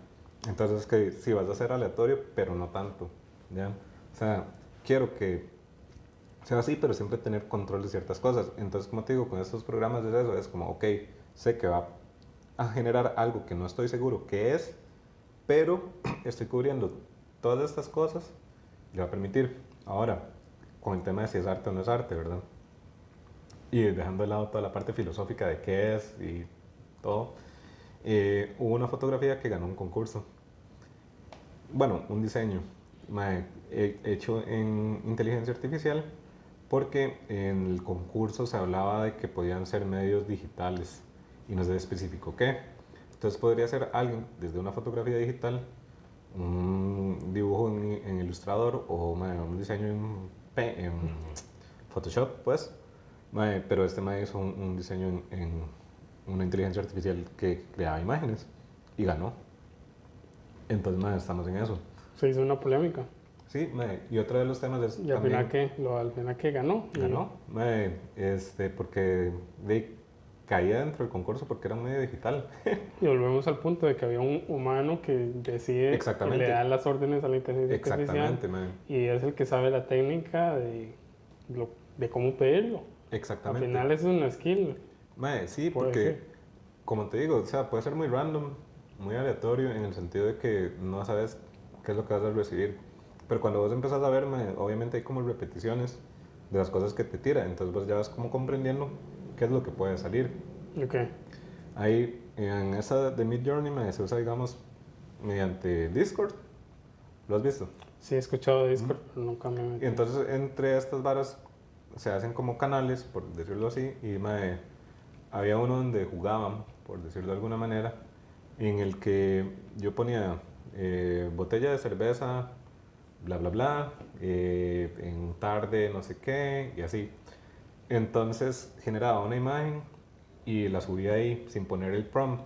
Entonces, que si vas a hacer aleatorio, pero no tanto, ¿ya? O sea, quiero que sea así, pero siempre tener control de ciertas cosas. Entonces, como te digo, con estos programas de eso, es como, ok, sé que va a generar algo que no estoy seguro qué es, pero estoy cubriendo todas estas cosas y va a permitir. Ahora, con el tema de si es arte o no es arte, ¿verdad? Y dejando de lado toda la parte filosófica de qué es y todo, hubo una fotografía que ganó un concurso. Bueno, un diseño hecho en inteligencia artificial, porque en el concurso se hablaba de que podían ser medios digitales y no se especificó qué. Entonces podría ser alguien desde una fotografía digital, un dibujo en Illustrator o un diseño en Photoshop, pues. Pero este hizo un diseño en una inteligencia artificial que creaba imágenes y ganó. Entonces, estamos en eso. Se hizo una polémica. Sí, y otro de los temas es y al también... final que ganó. Ganó, porque caía dentro del concurso porque era un medio digital. Y volvemos al punto de que había un humano que decide, que le da las órdenes a la inteligencia artificial y es el que sabe la técnica de cómo pedirlo. Exactamente. Al final eso es una skill. Sí, porque, como te digo, o sea, puede ser muy random, muy aleatorio en el sentido de que no sabes qué es lo que vas a recibir. Pero cuando vos empezás a ver, obviamente hay como repeticiones de las cosas que te tira, entonces vos ya vas como comprendiendo qué es lo que puede salir. Ok. Ahí, en esa de Midjourney, se usa, digamos, mediante Discord. ¿Lo has visto? Sí, he escuchado de Discord, pero nunca me he metido. Y entonces, entre estas varas se hacen como canales, por decirlo así, y había uno donde jugaban, por decirlo de alguna manera, en el que yo ponía botella de cerveza, bla bla bla, en tarde no sé qué, y así. Entonces generaba una imagen y la subía ahí sin poner el prompt.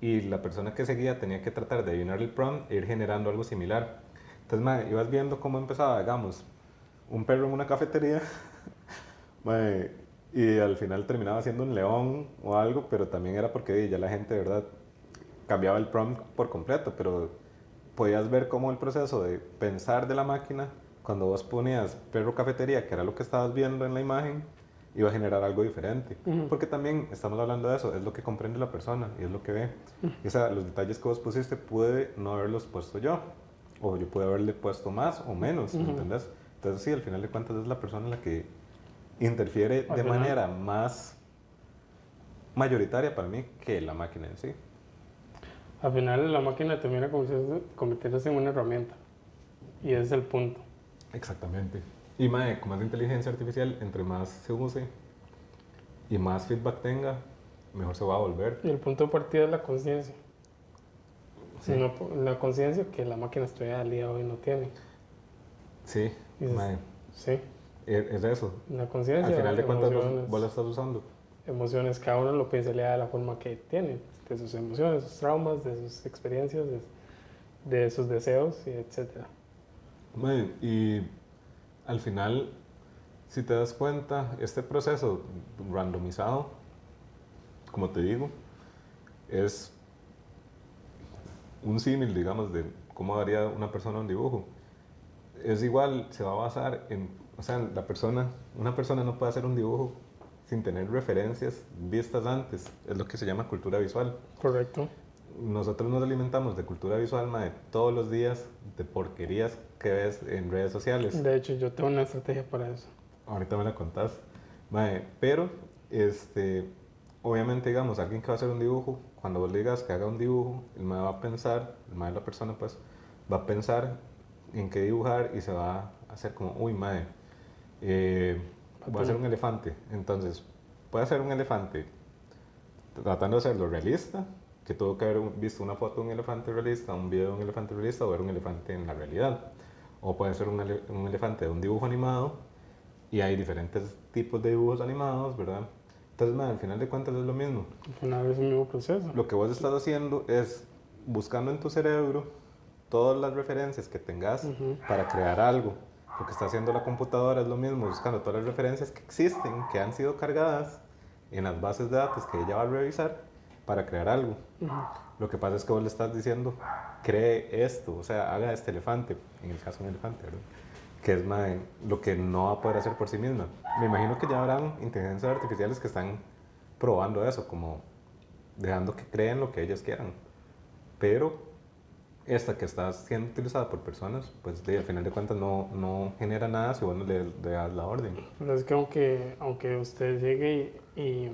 Y la persona que seguía tenía que tratar de adivinar el prompt e ir generando algo similar. Entonces, ibas viendo cómo empezaba, digamos, un perro en una cafetería, y al final terminaba siendo un león o algo, pero también era porque ya la gente, de verdad, cambiaba el prompt por completo, pero podías ver cómo el proceso de pensar de la máquina, cuando vos ponías perro cafetería, que era lo que estabas viendo en la imagen, iba a generar algo diferente. Porque también estamos hablando de eso, es lo que comprende la persona y es lo que ve. Y, o sea, los detalles que vos pusiste pude no haberlos puesto yo, o yo pude haberle puesto más o menos, ¿entendés? Entonces sí, al final de cuentas es la persona la que interfiere de manera más mayoritaria para mí que la máquina en sí. Al final la máquina termina convirtiéndose en una herramienta. Y ese es el punto. Exactamente. Y con más inteligencia artificial, entre más se use y más feedback tenga, mejor se va a volver. Y el punto de partida es la conciencia. Sí. La conciencia que la máquina estudiada al día de hoy no tiene. Sí, sí. Es eso. La conciencia. Al final de cuentas vos la estás usando. Emociones, cada uno lo piensa de la forma que tiene, de sus emociones, de sus traumas, de sus experiencias, de sus deseos, y etc. Y al final, si te das cuenta, este proceso randomizado, como te digo, es un símil, digamos, de cómo haría una persona un dibujo, es igual, se va a basar en, o sea, una persona no puede hacer un dibujo sin tener referencias vistas antes, es lo que se llama cultura visual. Correcto. Nosotros nos alimentamos de cultura visual, mae, todos los días, de porquerías que ves en redes sociales. De hecho, yo tengo una estrategia para eso. Ahorita me la contás. Mae, pero, obviamente, digamos, alguien que va a hacer un dibujo, cuando vos le digas que haga un dibujo, el mae va a pensar, el mae de la persona, pues, va a pensar en qué dibujar y se va a hacer como, uy, mae, voy a hacer un elefante. Entonces, puede hacer un elefante tratando de hacerlo realista, que tuvo que haber visto una foto de un elefante realista, un video de un elefante realista o ver un elefante en la realidad. O puede ser un elefante de un dibujo animado y hay diferentes tipos de dibujos animados, ¿verdad? Entonces, al final de cuentas es lo mismo. Al final es el mismo proceso. Lo que vos estás haciendo es buscando en tu cerebro todas las referencias que tengas para crear algo. Lo que está haciendo la computadora es lo mismo, buscando todas las referencias que existen, que han sido cargadas en las bases de datos que ella va a revisar para crear algo. Lo que pasa es que vos le estás diciendo, cree esto, o sea, haga este elefante, en el caso de un elefante, ¿verdad? Que es lo que no va a poder hacer por sí misma. Me imagino que ya habrán inteligencias artificiales que están probando eso, como dejando que creen lo que ellas quieran. Pero esta que está siendo utilizada por personas, pues al final de cuentas no genera nada si vos no le das la orden. Pero es que aunque usted llegue y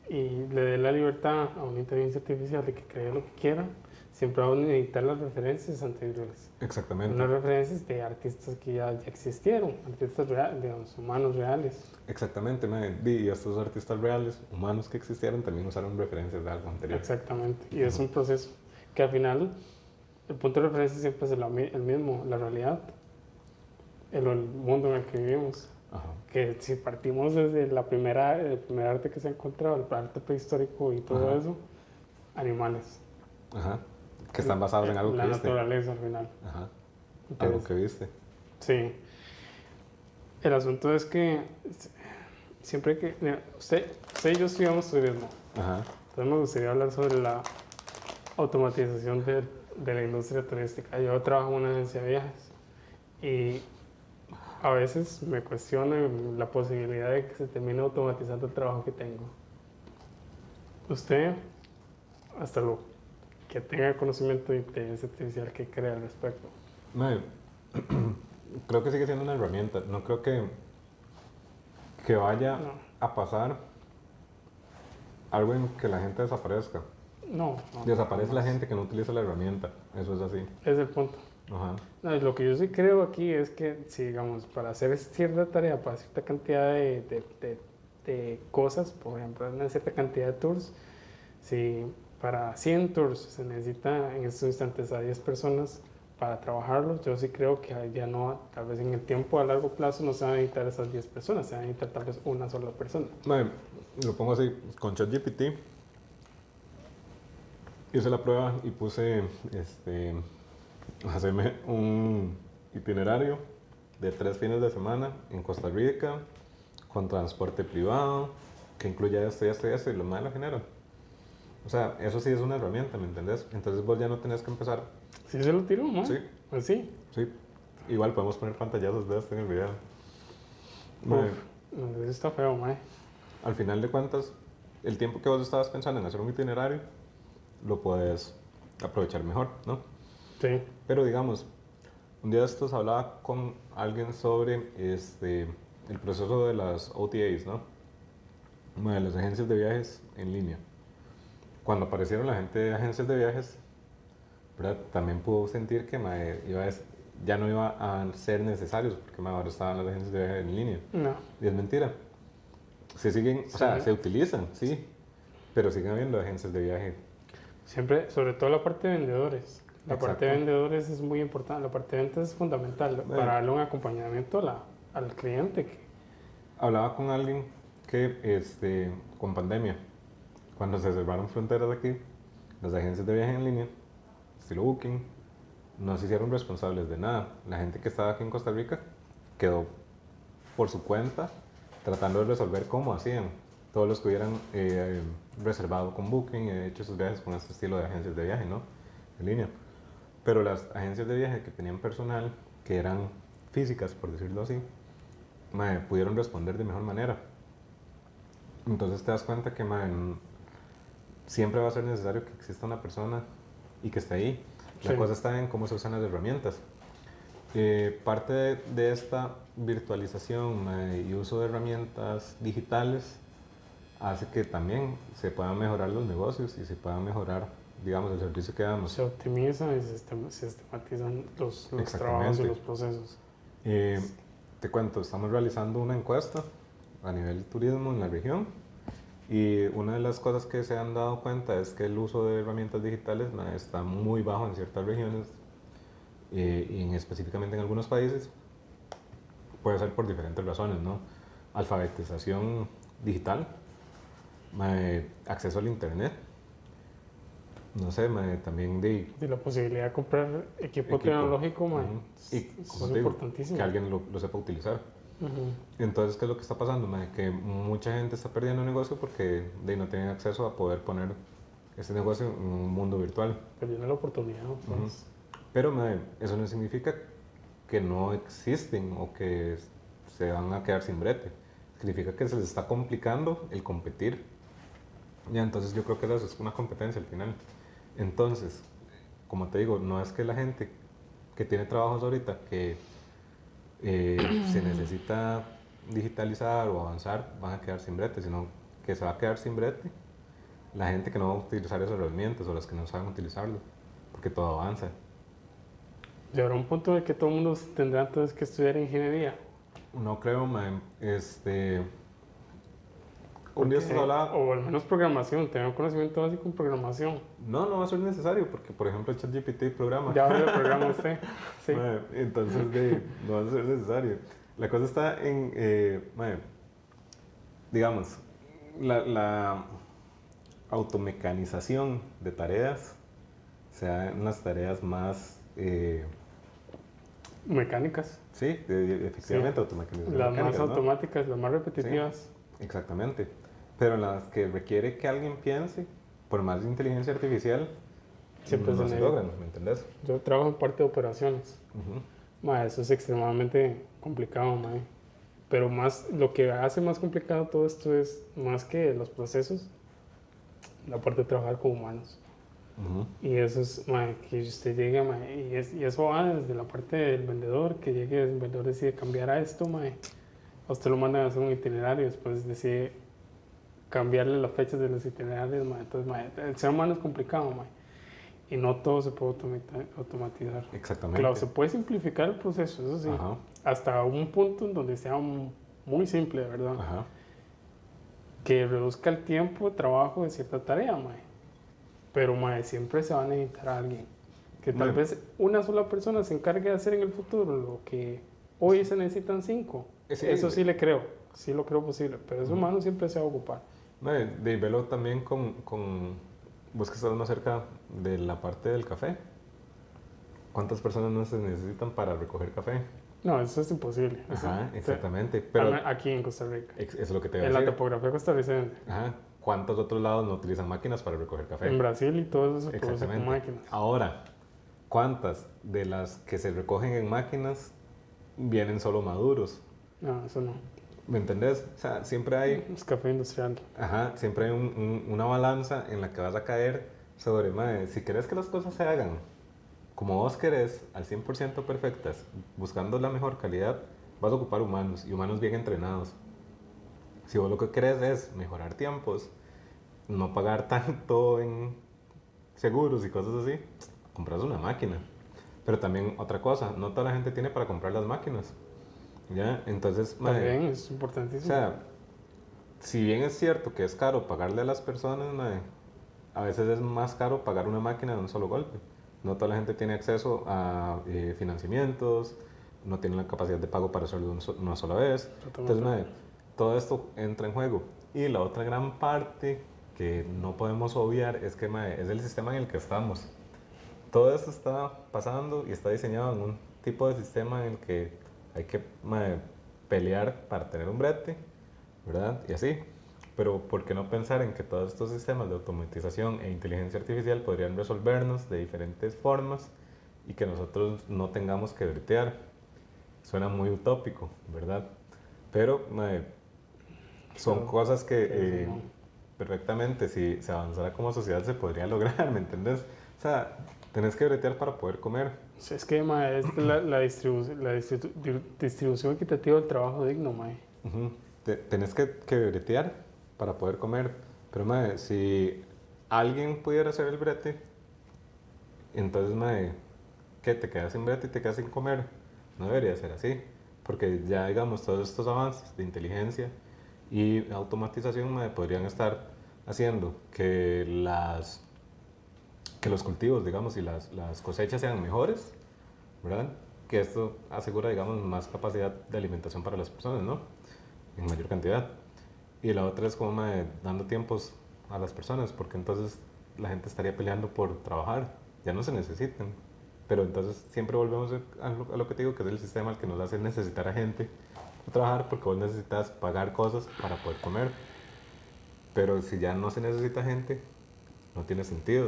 le dé la libertad a una inteligencia artificial de que cree lo que quiera, siempre va a necesitar las referencias anteriores. Exactamente. Unas referencias de artistas que ya existieron, artistas reales, de los humanos reales. Exactamente, y estos artistas reales, humanos que existieron, también usaron referencias de algo anterior. Exactamente, y es un proceso que al final el punto de referencia siempre es el mismo, la realidad, el mundo en el que vivimos. Ajá. Que si partimos desde el primer arte que se ha encontrado, el arte prehistórico y todo eso, animales. Ajá. Que están basados en algo que viste. La naturaleza al final. Ajá. Entonces, algo que viste. Sí. El asunto es que siempre que... Mira, usted y yo estudiamos turismo. Ajá. Entonces me gustaría hablar sobre la automatización de la industria turística. Yo trabajo en una agencia de viajes y a veces me cuestiono la posibilidad de que se termine automatizando el trabajo que tengo. Usted, hasta lo que tenga conocimiento de inteligencia artificial, ¿qué cree al respecto? Creo que sigue siendo una herramienta. No creo que vaya a pasar algo en que la gente desaparezca. No. Desaparece la gente que no utiliza la herramienta. Eso es así. Es el punto. Ajá. No, lo que yo sí creo aquí es que, si digamos, para hacer cierta tarea, para cierta cantidad de cosas, por ejemplo, una cierta cantidad de tours, si para 100 tours se necesita en estos instantes a 10 personas para trabajarlos, yo sí creo que ya no, tal vez en el tiempo a largo plazo no se van a necesitar esas 10 personas, se van a necesitar tal vez una sola persona. Lo pongo así, con ChatGPT hice la prueba y puse hacerme un itinerario de 3 fines de semana en Costa Rica con transporte privado que incluya esto y esto y esto, y lo más lo genero. O sea, eso sí es una herramienta, ¿me entendés? Entonces vos ya no tenés que empezar. ¿Sí se lo tiró, no? Sí. Pues sí. Sí. Igual podemos poner pantallazos de esto en el video. No, eso está feo, mae. Al final de cuentas, el tiempo que vos estabas pensando en hacer un itinerario, lo puedes aprovechar mejor, ¿no? Sí. Pero digamos, un día de estos hablaba con alguien sobre el proceso de las OTAs, ¿no? De las agencias de viajes en línea. Cuando aparecieron la gente de agencias de viajes, ¿verdad? También pudo sentir que ya no iba a ser necesarios porque ahora estaban las agencias de viajes en línea. No. Y es mentira. Se siguen, o sea, se utilizan, sí, pero siguen habiendo agencias de viaje. Siempre, sobre todo la parte de vendedores. La parte de vendedores es muy importante, la parte de ventas es fundamental para darle un acompañamiento al cliente. Hablaba con alguien que con pandemia, cuando se cerraron fronteras aquí, las agencias de viaje en línea, estilo Booking, no se hicieron responsables de nada. La gente que estaba aquí en Costa Rica quedó por su cuenta tratando de resolver cómo hacían. Todos los que hubieran reservado con Booking, hecho sus viajes con este estilo de agencias de viaje, ¿no? En línea. Pero las agencias de viaje que tenían personal, que eran físicas, por decirlo así, pudieron responder de mejor manera. Entonces te das cuenta que siempre va a ser necesario que exista una persona y que esté ahí. La cosa está en cómo se usan las herramientas. Parte de esta virtualización y uso de herramientas digitales hace que también se puedan mejorar los negocios y se pueda mejorar, digamos, el servicio que damos. Se optimizan y se sistematizan los trabajos y los procesos. Te cuento, estamos realizando una encuesta a nivel turismo en la región y una de las cosas que se han dado cuenta es que el uso de herramientas digitales está muy bajo en ciertas regiones y específicamente en algunos países. Puede ser por diferentes razones, ¿no? Alfabetización digital, acceso al internet, no sé, también de la posibilidad de comprar equipo tecnológico, y es importantísimo. Que alguien lo sepa utilizar. Entonces, ¿qué es lo que está pasando? Que mucha gente está perdiendo negocio porque no tienen acceso a poder poner ese negocio en un mundo virtual. Perdiendo la oportunidad, pues. Pero eso no significa que no existen o que se van a quedar sin brete. Significa que se les está complicando el competir. Ya, entonces yo creo que eso es una competencia al final. Entonces, como te digo, no es que la gente que tiene trabajos ahorita que se necesita digitalizar o avanzar van a quedar sin brete, sino que se va a quedar sin brete la gente que no va a utilizar esas herramientas o las que no saben utilizarlo, porque todo avanza. Llegará un punto en que todo el mundo tendrá entonces que estudiar ingeniería. No creo, un día se hablaba... O al menos programación, tener un conocimiento básico en programación. No va a ser necesario, porque por ejemplo ChatGPT programa. Ya lo programa usted. Sí. Entonces no va a ser necesario. La cosa está en, digamos, la automecanización de tareas, o sea, unas tareas más... mecánicas. Sí, efectivamente, automecanización. Las más automáticas, las más repetitivas. Sí, exactamente. Pero las que requiere que alguien piense, por más de inteligencia artificial, siempre no se logran, ¿me entendés? Yo trabajo en parte de operaciones. Eso es extremadamente complicado, pero más, lo que hace más complicado todo esto es, más que los procesos, la parte de trabajar con humanos. Y eso es, que usted llegue, y eso va desde la parte del vendedor, que llegue el vendedor decide cambiar a esto, a usted lo mandan a hacer un itinerario, después decide cambiarle las fechas de los itinerarios, entonces el ser humano es complicado, y no todo se puede automatizar. Exactamente. Claro, se puede simplificar el proceso, eso sí, hasta un punto en donde sea muy simple, ¿verdad? Que reduzca el tiempo de trabajo de cierta tarea, pero siempre se va a necesitar a alguien, que tal vez una sola persona se encargue de hacer en el futuro lo que hoy se necesitan 5. Eso sí le creo, sí lo creo posible, pero ese humano siempre se va a ocupar. De verlo también con vos que estás más cerca de la parte del café. ¿Cuántas personas no se necesitan para recoger café? No, eso es imposible. Exactamente. Pero aquí en Costa Rica. Es lo que te voy a decir. decir. En la topografía costarricense. ¿Cuántos otros lados no utilizan máquinas para recoger café? En Brasil y todo eso se produce con máquinas. Ahora, ¿cuántas de las que se recogen en máquinas vienen solo maduros? No, eso no. ¿Me entendés? O sea, siempre hay... Es café industrial. Siempre hay una balanza en la que vas a caer sobre, si querés que las cosas se hagan como vos querés, al 100% perfectas, buscando la mejor calidad, vas a ocupar humanos, y humanos bien entrenados. Si vos lo que querés es mejorar tiempos, no pagar tanto en seguros y cosas así, compras una máquina. Pero también otra cosa, no toda la gente tiene para comprar las máquinas. ¿Ya? Entonces, también es importantísimo. O sea, si bien es cierto que es caro pagarle a las personas, a veces es más caro pagar una máquina de un solo golpe. No toda la gente tiene acceso a financiamientos, no tiene la capacidad de pago para hacerlo una sola vez. Entonces, todo esto entra en juego. Y la otra gran parte que no podemos obviar es que es el sistema en el que estamos. Todo esto está pasando y está diseñado en un tipo de sistema en el que hay que pelear para tener un brete, ¿verdad? Y así. Pero ¿por qué no pensar en que todos estos sistemas de automatización e inteligencia artificial podrían resolvernos de diferentes formas y que nosotros no tengamos que bretear. Suena muy utópico, ¿verdad? Pero son cosas que perfectamente, si se avanzara como sociedad, se podría lograr, ¿me entendés? O sea, tenés que bretear para poder comer. Es que, mae, es distribución equitativa del trabajo digno, mae. Tenés que bretear para poder comer. Pero, mae, si alguien pudiera hacer el brete, entonces, mae, ¿qué? ¿Te quedas sin brete y te quedas sin comer? No debería ser así. Porque ya, digamos, todos estos avances de inteligencia y automatización, mae, podrían estar haciendo que los cultivos, digamos, y las cosechas sean mejores, ¿verdad? Que esto asegura, digamos, más capacidad de alimentación para las personas, ¿no? En mayor cantidad. Y la otra es como dando tiempos a las personas, porque entonces la gente estaría peleando por trabajar, ya no se necesitan. Pero entonces siempre volvemos a lo que te digo, que es el sistema el que nos hace necesitar a gente a trabajar, porque vos necesitas pagar cosas para poder comer. Pero si ya no se necesita gente, no tiene sentido.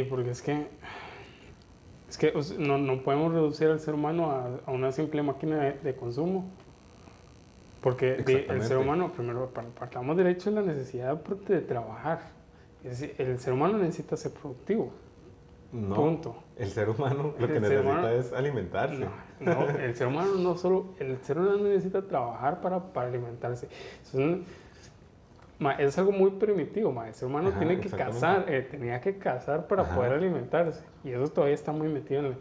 Porque es que no podemos reducir al ser humano a una simple máquina de consumo. Porque el ser humano, primero, partamos del hecho de la necesidad de trabajar. Es decir, el ser humano necesita ser productivo. No, punto. El ser humano lo que necesita es alimentarse. No, el ser humano no solo, el ser humano necesita trabajar para alimentarse. Es algo muy primitivo, el ser humano tiene que cazar, tenía que cazar para poder alimentarse. Y eso todavía está muy metido en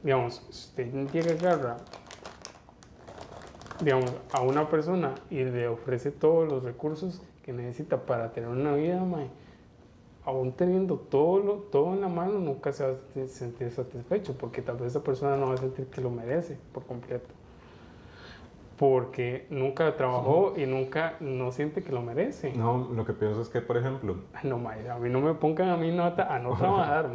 digamos, usted llega a agarrar, digamos, a una persona y le ofrece todos los recursos que necesita para tener una vida, aún teniendo todo en la mano, nunca se va a sentir satisfecho, porque tal vez esa persona no va a sentir que lo merece por completo. Porque nunca trabajó y nunca no siente que lo merece. No, lo que pienso es que, por ejemplo... No, a mí no me pongan a mí a no trabajar,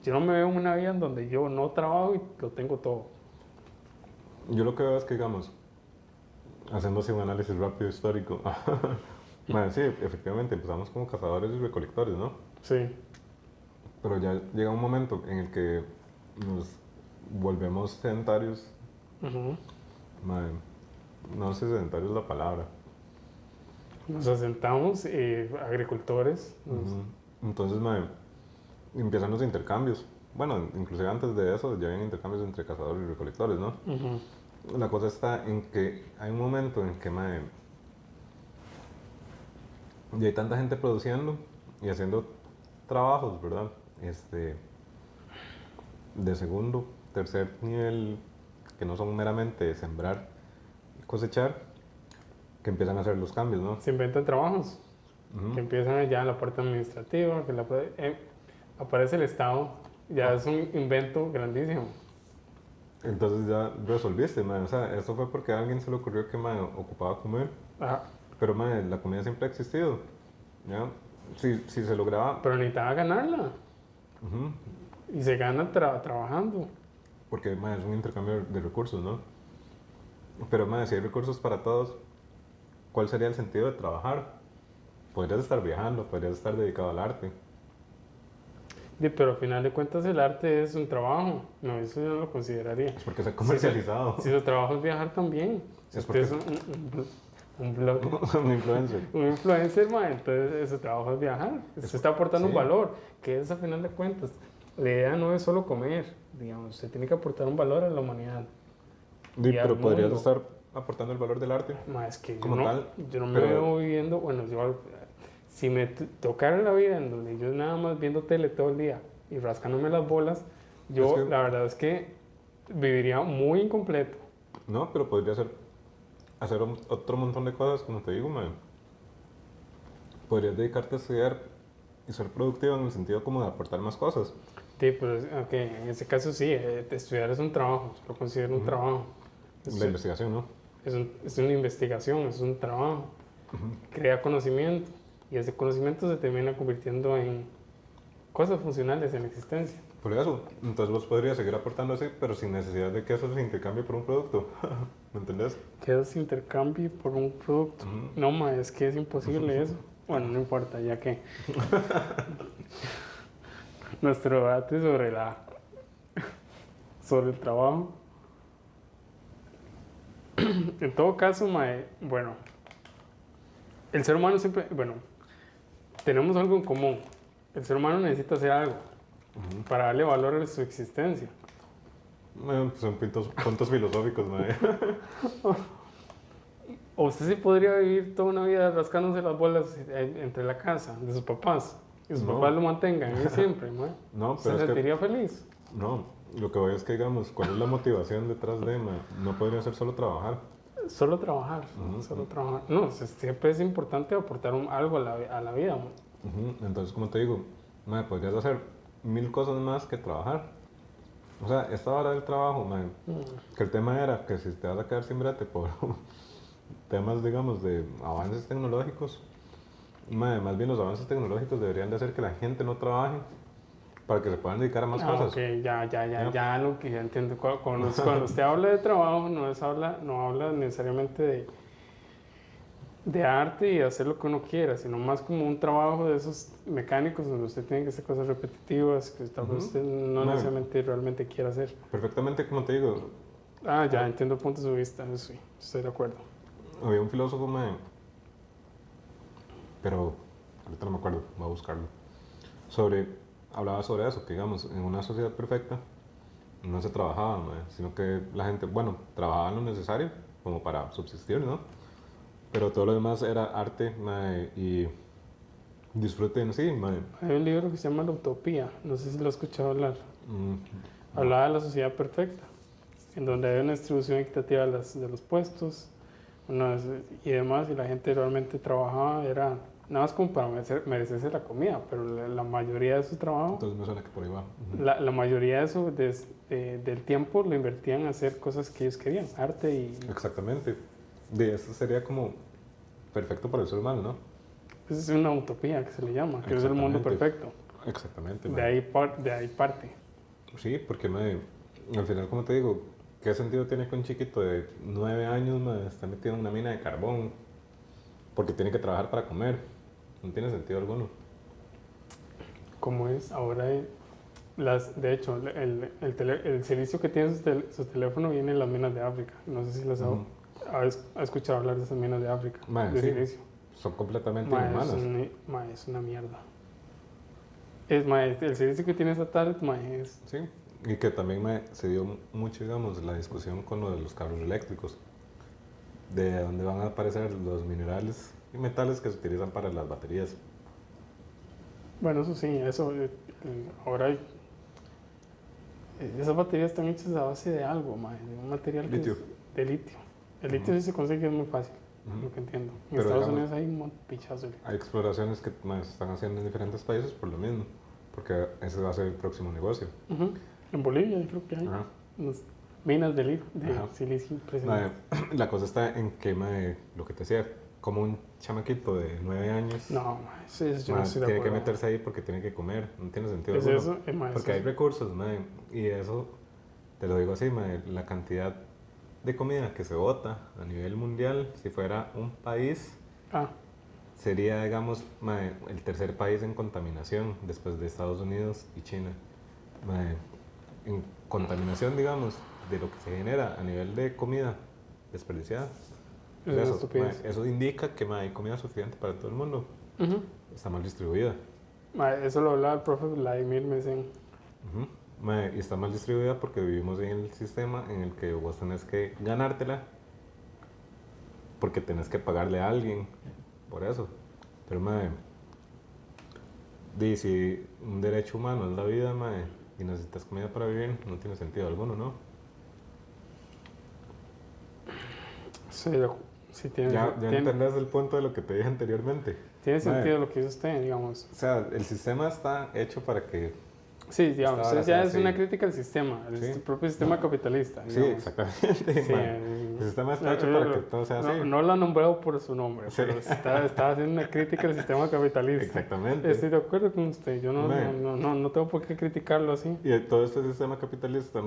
yo no me veo en una vida en donde yo no trabajo y lo tengo todo. Yo lo que veo es que, digamos, haciendo así un análisis rápido histórico, sí, efectivamente, empezamos como cazadores y recolectores, ¿no? Sí. Pero ya llega un momento en el que nos volvemos sedentarios. No sé si sedentario es la palabra. Nos asentamos, agricultores. Entonces, empiezan los intercambios. Bueno, inclusive antes de eso ya habían intercambios entre cazadores y recolectores, ¿no? La cosa está en que hay un momento en que, ya hay tanta gente produciendo y haciendo trabajos, ¿verdad? De segundo, tercer nivel, que no son meramente sembrar y cosechar, que empiezan a hacer los cambios, ¿no? Se inventan trabajos, que empiezan ya en la parte administrativa, que aparece el Estado, ya es un invento grandísimo. Entonces ya resolviste, o sea, eso fue porque a alguien se le ocurrió que ocupaba comer. Pero la comida siempre ha existido, ¿ya? Si se lograba... Pero necesitaba ganarla. Y se gana trabajando. Porque es un intercambio de recursos, ¿no? Pero si hay recursos para todos, ¿cuál sería el sentido de trabajar? Podrías estar viajando, podrías estar dedicado al arte. Pero al final de cuentas el arte es un trabajo. No, eso yo no lo consideraría. Es porque se ha comercializado. Si su trabajo es viajar también. Si usted es un blogger. Un influencer. Un influencer, entonces su trabajo es viajar. Se está aportando un valor, que es a final de cuentas. La idea no es solo comer, digamos, se tiene que aportar un valor a la humanidad. Pero podrías estar aportando el valor del arte. Es que como tal. Yo no me veo viviendo, si me tocara la vida en donde yo nada más viendo tele todo el día y rascándome las bolas, la verdad es que viviría muy incompleto. No, pero podría hacer otro montón de cosas, como te digo, Podrías dedicarte a estudiar y ser productivo en el sentido como de aportar más cosas. Sí, pero en ese caso sí, estudiar es un trabajo, lo considero un trabajo. La investigación, ¿no? Es una investigación, es un trabajo. Crea conocimiento y ese conocimiento se termina convirtiendo en cosas funcionales en la existencia. Por eso, entonces vos podrías seguir aportando así, pero sin necesidad de que eso se intercambie por un producto. ¿Me entendés? Que eso se intercambie por un producto. No, es que es imposible eso. Bueno, no importa, ya que... nuestro debate sobre el trabajo. En todo caso, mae, bueno, el ser humano siempre, bueno, tenemos algo en común. El ser humano necesita hacer algo para darle valor a su existencia. Bueno, pues son puntos filosóficos, mae. O usted sí podría vivir toda una vida rascándose las bolas entre la casa de sus papás. Y sus papás lo mantengan ahí siempre, mae. No, ¿Se pero es sentiría feliz? No, lo que voy es que, digamos, ¿cuál es la motivación detrás de, mae? No podría ser solo trabajar. Solo trabajar, solo trabajar. No, siempre es importante aportar algo a la vida, mae. Entonces, como te digo, mae, podrías hacer 1000 cosas más que trabajar. O sea, esta hora del trabajo, mae, que el tema era que si te vas a quedar sin brete por temas, digamos, de avances tecnológicos, mae, más bien los avances tecnológicos deberían de hacer que la gente no trabaje para que se puedan dedicar a más cosas. Ok, ya lo que ya entiendo. Cuando usted habla de trabajo, no habla necesariamente de arte y hacer lo que uno quiera, sino más como un trabajo de esos mecánicos donde usted tiene que hacer cosas repetitivas que tal vez usted no necesariamente realmente quiera hacer. Perfectamente, como te digo. Ya entiendo el punto de su vista, eso sí, estoy de acuerdo. Había un filósofo, mae, pero ahorita no me acuerdo, voy a buscarlo. Hablaba sobre eso, que digamos, en una sociedad perfecta no se trabajaba, mae, sino que la gente, bueno, trabajaba lo necesario como para subsistir, ¿no? Pero todo lo demás era arte, mae, y disfrute en sí, mae. Hay un libro que se llama La Utopía, no sé si lo has escuchado hablar. Hablaba de la sociedad perfecta, en donde hay una distribución equitativa de los puestos y demás, y la gente realmente trabajaba, era nada más como para merecerse la comida, pero la mayoría de su trabajo, entonces me suena que por ahí va. La mayoría de del tiempo lo invertían en hacer cosas que ellos querían, arte y... Exactamente. Esto sería como perfecto para el ser humano, ¿no? Pues es una utopía que se le llama, que es el mundo perfecto. Exactamente. De ahí parte. Sí, porque al final, como te digo, ¿qué sentido tiene que un chiquito de 9 años está metido en una mina de carbón? Porque tiene que trabajar para comer. No tiene sentido alguno. Como es, ahora de hecho, el servicio que tiene su teléfono viene en las minas de África. No sé si las ha escuchado hablar de esas minas de África. De sí, silicio. son completamente inhumanas. Es una mierda. El servicio que tiene esa tablet, es... Sí, y que también se dio mucho, digamos, la discusión con lo de los carros eléctricos. De dónde van a aparecer los minerales y metales que se utilizan para las baterías. Bueno, eso sí, ahora esas baterías están hechas a base de algo, de un material litio. De litio. El litio sí se consigue, es muy fácil, lo que entiendo. En Estados Unidos hay un pichazo de litio. Hay exploraciones que se están haciendo en diferentes países por lo mismo, porque ese va a ser el próximo negocio. En Bolivia yo creo que hay minas de silicio. La cosa está en que, lo que te decía, como un chamaquito de 9 años. No, eso yo no estoy de tiene acuerdo. que meterse ahí porque tiene que comer, no tiene sentido. ¿Es eso? Porque hay recursos, y eso, te lo digo así, la cantidad de comida que se bota a nivel mundial, si fuera un país, sería, digamos, el tercer país en contaminación después de Estados Unidos y China. En contaminación, digamos, de lo que se genera a nivel de comida desperdiciada. Eso indica que hay comida suficiente para todo el mundo. Está mal distribuida. Eso lo hablaba el profe Vladimir Mesen. Y está mal distribuida porque vivimos en el sistema en el que vos tenés que ganártela porque tenés que pagarle a alguien por eso. Pero si un derecho humano es la vida, y necesitas comida para vivir, no tiene sentido alguno, ¿no? Sí, tiene ya entendés el punto de lo que te dije anteriormente. Tiene sentido lo que dice usted, digamos. O sea, el sistema está hecho para que... Sí, digamos, ya es una crítica al sistema, al propio sistema capitalista. Digamos. Sí, exactamente. Sí, el sistema está hecho para que todo sea así. No lo ha nombrado por su nombre, pero está haciendo una crítica al sistema capitalista. Exactamente. Estoy de acuerdo con usted, yo no tengo por qué criticarlo así. Y todo este sistema capitalista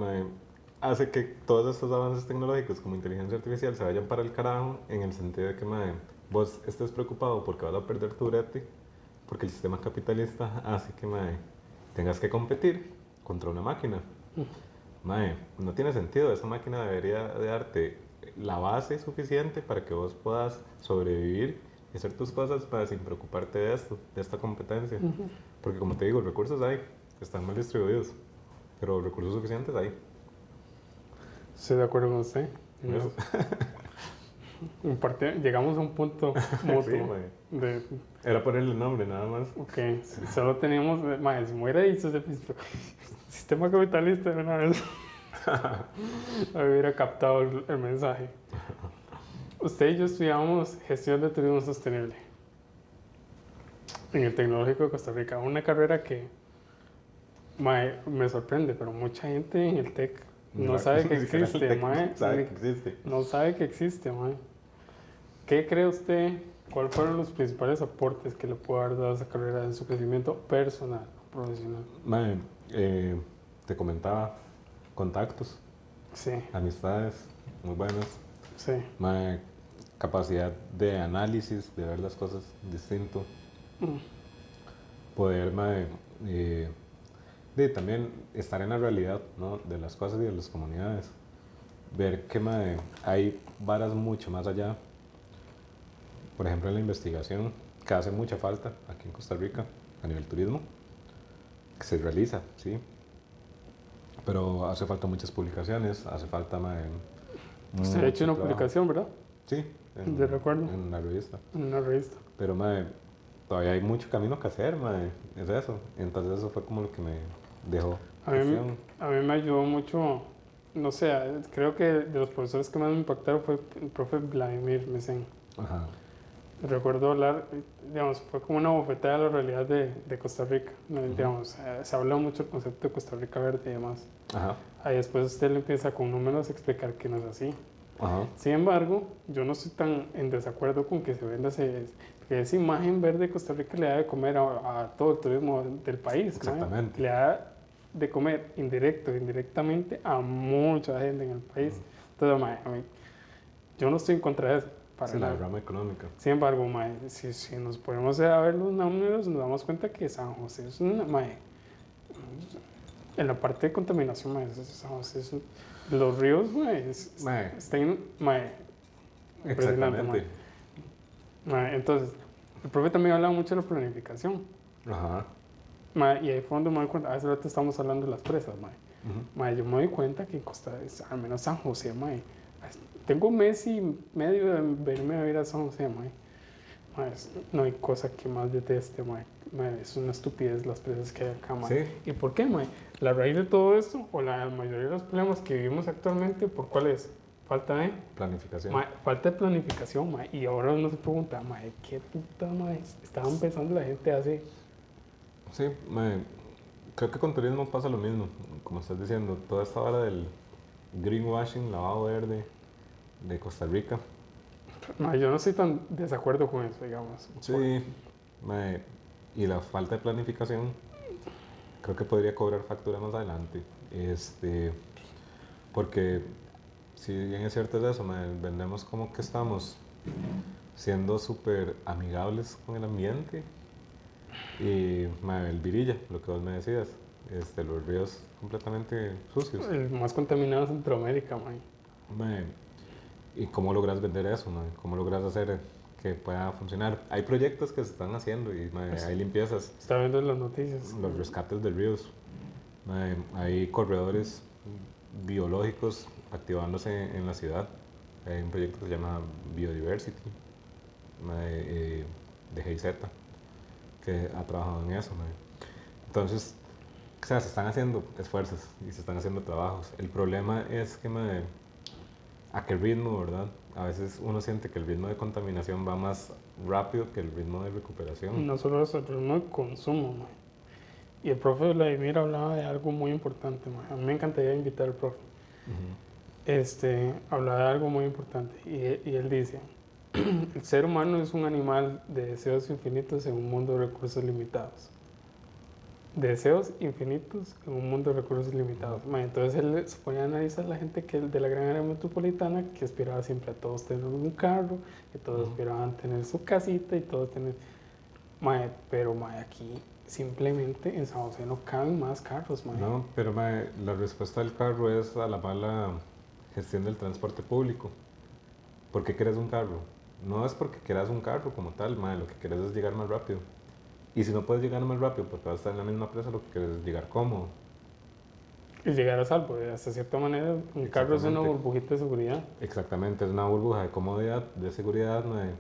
hace que todos estos avances tecnológicos como inteligencia artificial se vayan para el carajo, en el sentido de que vos estés preocupado porque vas a perder tu brete, porque el sistema capitalista hace que tengas que competir contra una máquina. Mae, no tiene sentido. Esa máquina debería de darte la base suficiente para que vos puedas sobrevivir y hacer tus cosas para sin preocuparte de esto, de esta competencia. Porque como te digo, recursos hay, están mal distribuidos, pero recursos suficientes hay. Estoy de acuerdo con usted. Eso. Llegamos a un punto mutuo. Sí, era ponerle nombre nada más. Ok, solo teníamos, si me hubiera dicho ese sistema capitalista de una vez, hubiera captado el mensaje. Usted y yo estudiamos gestión de turismo sostenible en el Tecnológico de Costa Rica, una carrera que me sorprende, pero mucha gente en el TEC no sabe que existe, no sabe que existe, ¿Qué cree usted? ¿Cuáles fueron los principales aportes que le pudo haber dado a esa carrera en su crecimiento personal, profesional? Te comentaba, contactos, Sí. amistades muy buenas, Sí. Capacidad de análisis, de ver las cosas distinto, poder de también estar en la realidad, ¿no? De las cosas y de las comunidades, ver que hay varas mucho más allá. Por ejemplo, en la investigación, que hace mucha falta aquí en Costa Rica, a nivel turismo, que se realiza, ¿sí? Pero hace falta muchas publicaciones, hace falta Usted ha hecho una publicación, ¿verdad? Sí, de recuerdo. En una revista. En una revista. Pero todavía hay mucho camino que hacer, es eso. Entonces eso fue como lo que me dejó. A mí me ayudó mucho, no sé, creo que de los profesores que más me impactaron fue el profe Vladimir Mesén. Ajá. Recuerdo hablar, digamos, fue como una bofetada de la realidad de Costa Rica. Digamos, se habla mucho del concepto de Costa Rica verde y demás. Ajá. Ahí después usted le empieza con números a explicar que no es así. Ajá. Sin embargo, yo no estoy tan en desacuerdo con que se venda que esa imagen verde de Costa Rica le da de comer a todo el turismo del país. Exactamente. ¿No? Le da de comer indirectamente a mucha gente en el país. Entonces, yo no estoy en contra de eso. Para la rama económica. Sin embargo, si nos ponemos a ver los números, nos damos cuenta que San José es una... en la parte de contaminación, San José los ríos, están... Exactamente. Entonces, el profe también hablaba mucho de la planificación. Ajá. Y ahí fue donde me doy cuenta, hace rato estamos hablando de las presas, yo me doy cuenta que en al menos San José, tengo un mes y medio de verme a ir a San José, no hay cosa que más deteste, es una estupidez las presas que hay acá, ¿Sí? ¿Y por qué, La raíz de todo esto, o la mayoría de los problemas que vivimos actualmente, ¿por cuál es? Falta de planificación. Falta de planificación, y ahora uno se pregunta, ¿qué puta, estaba empezando la gente hace? Sí, creo que con turismo pasa lo mismo, como estás diciendo, toda esta hora del greenwashing, lavado verde de Costa Rica. Yo no estoy tan desacuerdo con eso, digamos. Sí, y la falta de planificación creo que podría cobrar factura más adelante. Porque si bien es cierto es eso, vendemos como que estamos siendo súper amigables con el ambiente y el Virilla, lo que vos me decías, los ríos completamente sucios. El más contaminado es Centroamérica, ¿Y cómo logras vender eso? ¿Cómo logras hacer que pueda funcionar? Hay proyectos que se están haciendo y hay limpiezas. Está viendo las noticias. Los rescates de ríos. Hay corredores biológicos activándose en la ciudad. Hay un proyecto que se llama Biodiversity de GIZ que ha trabajado en eso. Entonces, se están haciendo esfuerzos y se están haciendo trabajos. El problema es que a qué ritmo, ¿verdad? A veces uno siente que el ritmo de contaminación va más rápido que el ritmo de recuperación. No solo eso, el ritmo de consumo, Y el profe Vladimir hablaba de algo muy importante, A mí me encantaría invitar al profe. Hablaba de algo muy importante y él dice, el ser humano es un animal de deseos infinitos en un mundo de recursos limitados. Deseos infinitos en un mundo de recursos limitados. Entonces él se ponía a analizar la gente de la gran área metropolitana que aspiraba siempre a todos tener un carro, que todos aspiraban a tener su casita y todos tener... Mae, pero mae, aquí simplemente en San José no caben más carros, mae. No, pero mae, la respuesta del carro es a la mala gestión del transporte público. ¿Por qué quieres un carro? No es porque quieras un carro como tal, mae, lo que quieres es llegar más rápido. Y si no puedes llegar más rápido porque vas a estar en la misma presa, lo que quieres es llegar cómodo. Y llegar a salvo, hasta cierta manera, un carro es una burbujita de seguridad. Exactamente, es una burbuja de comodidad, de seguridad, mae,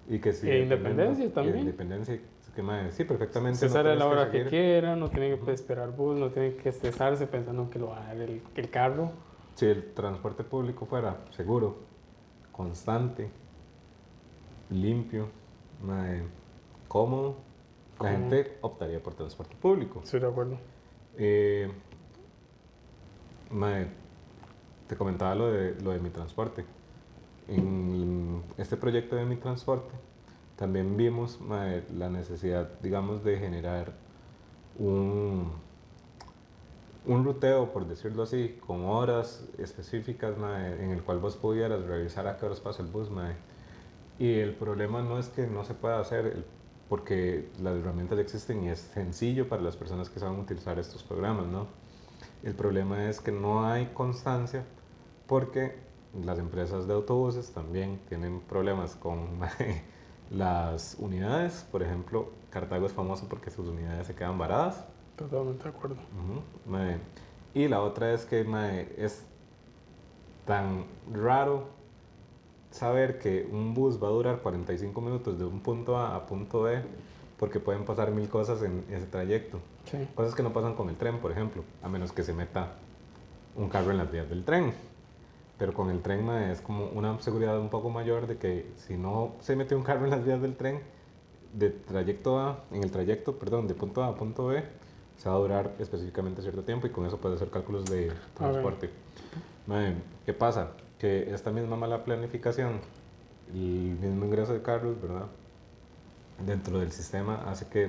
y que si... Y de independencia también. Y de independencia, que mae, sí, perfectamente. Se no sale a tienes la hora que seguir. quiera, no tiene que esperar bus, no tiene que estresarse pensando que lo va a dar el carro. Si el transporte público fuera seguro, constante, limpio, mae, cómodo, la gente optaría por transporte público. Estoy de acuerdo. Mae, te comentaba lo de mi transporte. En este proyecto de mi transporte también vimos mae, la necesidad, digamos, de generar un ruteo, por decirlo así, con horas específicas mae, en el cual vos pudieras revisar a qué horas pasa el bus. Mae. Y el problema no es que no se pueda hacer, porque las herramientas existen y es sencillo para las personas que saben utilizar estos programas, ¿no? El problema es que no hay constancia porque las empresas de autobuses también tienen problemas con las unidades. Por ejemplo, Cartago es famoso porque sus unidades se quedan varadas. Totalmente de acuerdo. Y la otra es que es tan raro saber que un bus va a durar 45 minutos de un punto A a punto B porque pueden pasar 1000 cosas en ese trayecto. Sí. Cosas que no pasan con el tren, por ejemplo, a menos que se meta un carro en las vías del tren. Pero con el tren es como una seguridad un poco mayor de que si no se mete un carro en las vías del tren, de punto A a punto B, se va a durar específicamente cierto tiempo y con eso puede hacer cálculos de transporte. ¿Qué pasa? Que esta misma mala planificación, el mismo ingreso de carros, ¿verdad? Dentro del sistema hace que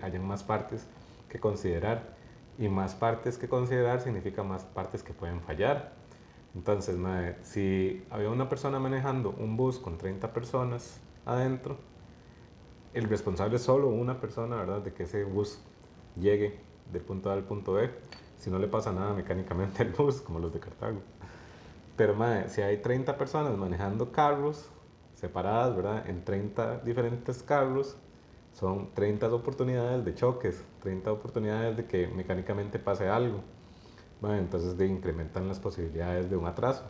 hayan más partes que considerar, y más partes que considerar significa más partes que pueden fallar. Entonces, si había una persona manejando un bus con 30 personas adentro, el responsable es solo una persona, ¿verdad? De que ese bus llegue del punto A al punto B, si no le pasa nada mecánicamente al bus, como los de Cartago. Pero si hay 30 personas manejando carros separadas, ¿verdad? En 30 diferentes carros, son 30 oportunidades de choques, 30 oportunidades de que mecánicamente pase algo. Entonces incrementan las posibilidades de un atraso.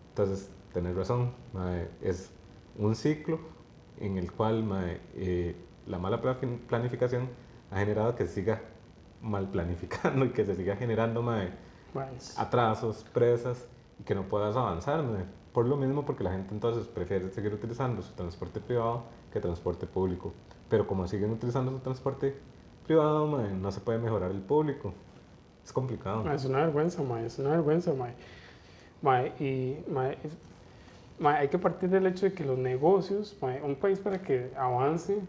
Entonces, tenés razón, es un ciclo en el cual la mala planificación ha generado que se siga mal planificando y que se siga generando atrasos, presas, y que no puedas avanzar. Por lo mismo, porque la gente entonces prefiere seguir utilizando su transporte privado que transporte público. Pero como siguen utilizando su transporte privado, no se puede mejorar el público. Es complicado. Es una vergüenza, es una vergüenza, hay que partir del hecho de que los negocios, un país para que avance,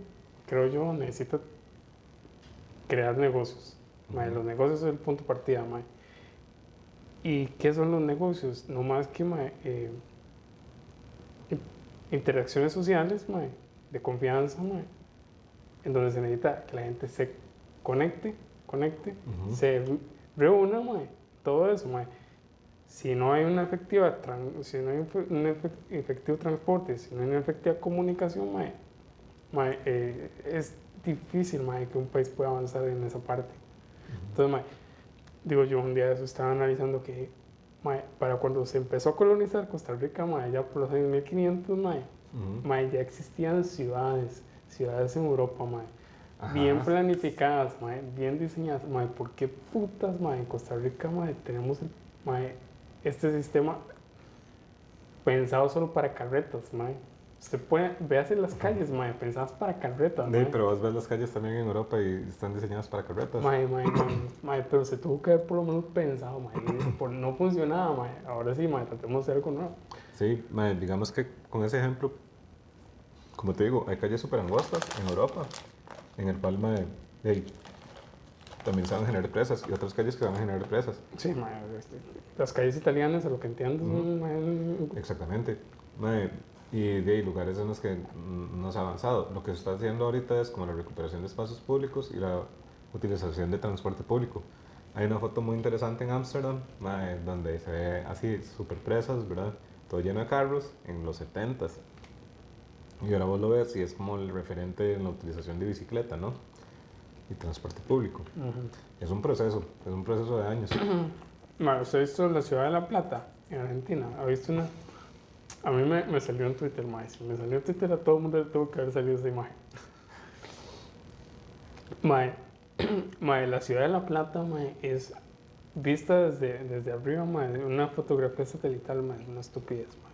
creo yo, necesita crear negocios. Los negocios es el punto de partida, ¿Y qué son los negocios? No más que interacciones sociales, de confianza, en donde se necesita que la gente se conecte, se reúna, todo eso, Si no hay una efectiva si no hay un efectivo transporte, si no hay una efectiva comunicación, es difícil, que un país pueda avanzar en esa parte. Entonces, digo yo, un día de eso estaba analizando que para cuando se empezó a colonizar Costa Rica, ya por los años 1500, ya existían ciudades en Europa, bien planificadas, bien diseñadas. ¿Por qué putas, en Costa Rica, tenemos este sistema pensado solo para carretas, Usted puede, véase las calles, pensadas para carretas, pero vos ves las calles también en Europa y están diseñadas para carretas. Pero se tuvo que haber por lo menos pensado, no funcionaba, ahora sí, tratemos de hacer algo nuevo. Sí, digamos que con ese ejemplo, como te digo, hay calles súper angostas en Europa, en el cual también se van a generar presas, y otras calles que van a generar presas. Sí, las calles italianas, a lo que entiendo, Exactamente. y de lugares en los que no se ha avanzado. Lo que se está haciendo ahorita es como la recuperación de espacios públicos y la utilización de transporte público. Hay una foto muy interesante en Ámsterdam, donde se ve así super presas, ¿verdad? Todo lleno de carros en los 70s. Y ahora vos lo ves y es como el referente en la utilización de bicicleta, ¿no? Y transporte público. Es un proceso de años. Mae, ¿usted ha visto la ciudad de La Plata en Argentina? ¿Ha visto una? A mí me salió en Twitter, mae. Si me salió en Twitter, a todo el mundo le tuvo que haber salido esa imagen. Mae, mae, la ciudad de La Plata, mae, es vista desde arriba, mae, una fotografía satelital, mae, una estupidez, mae.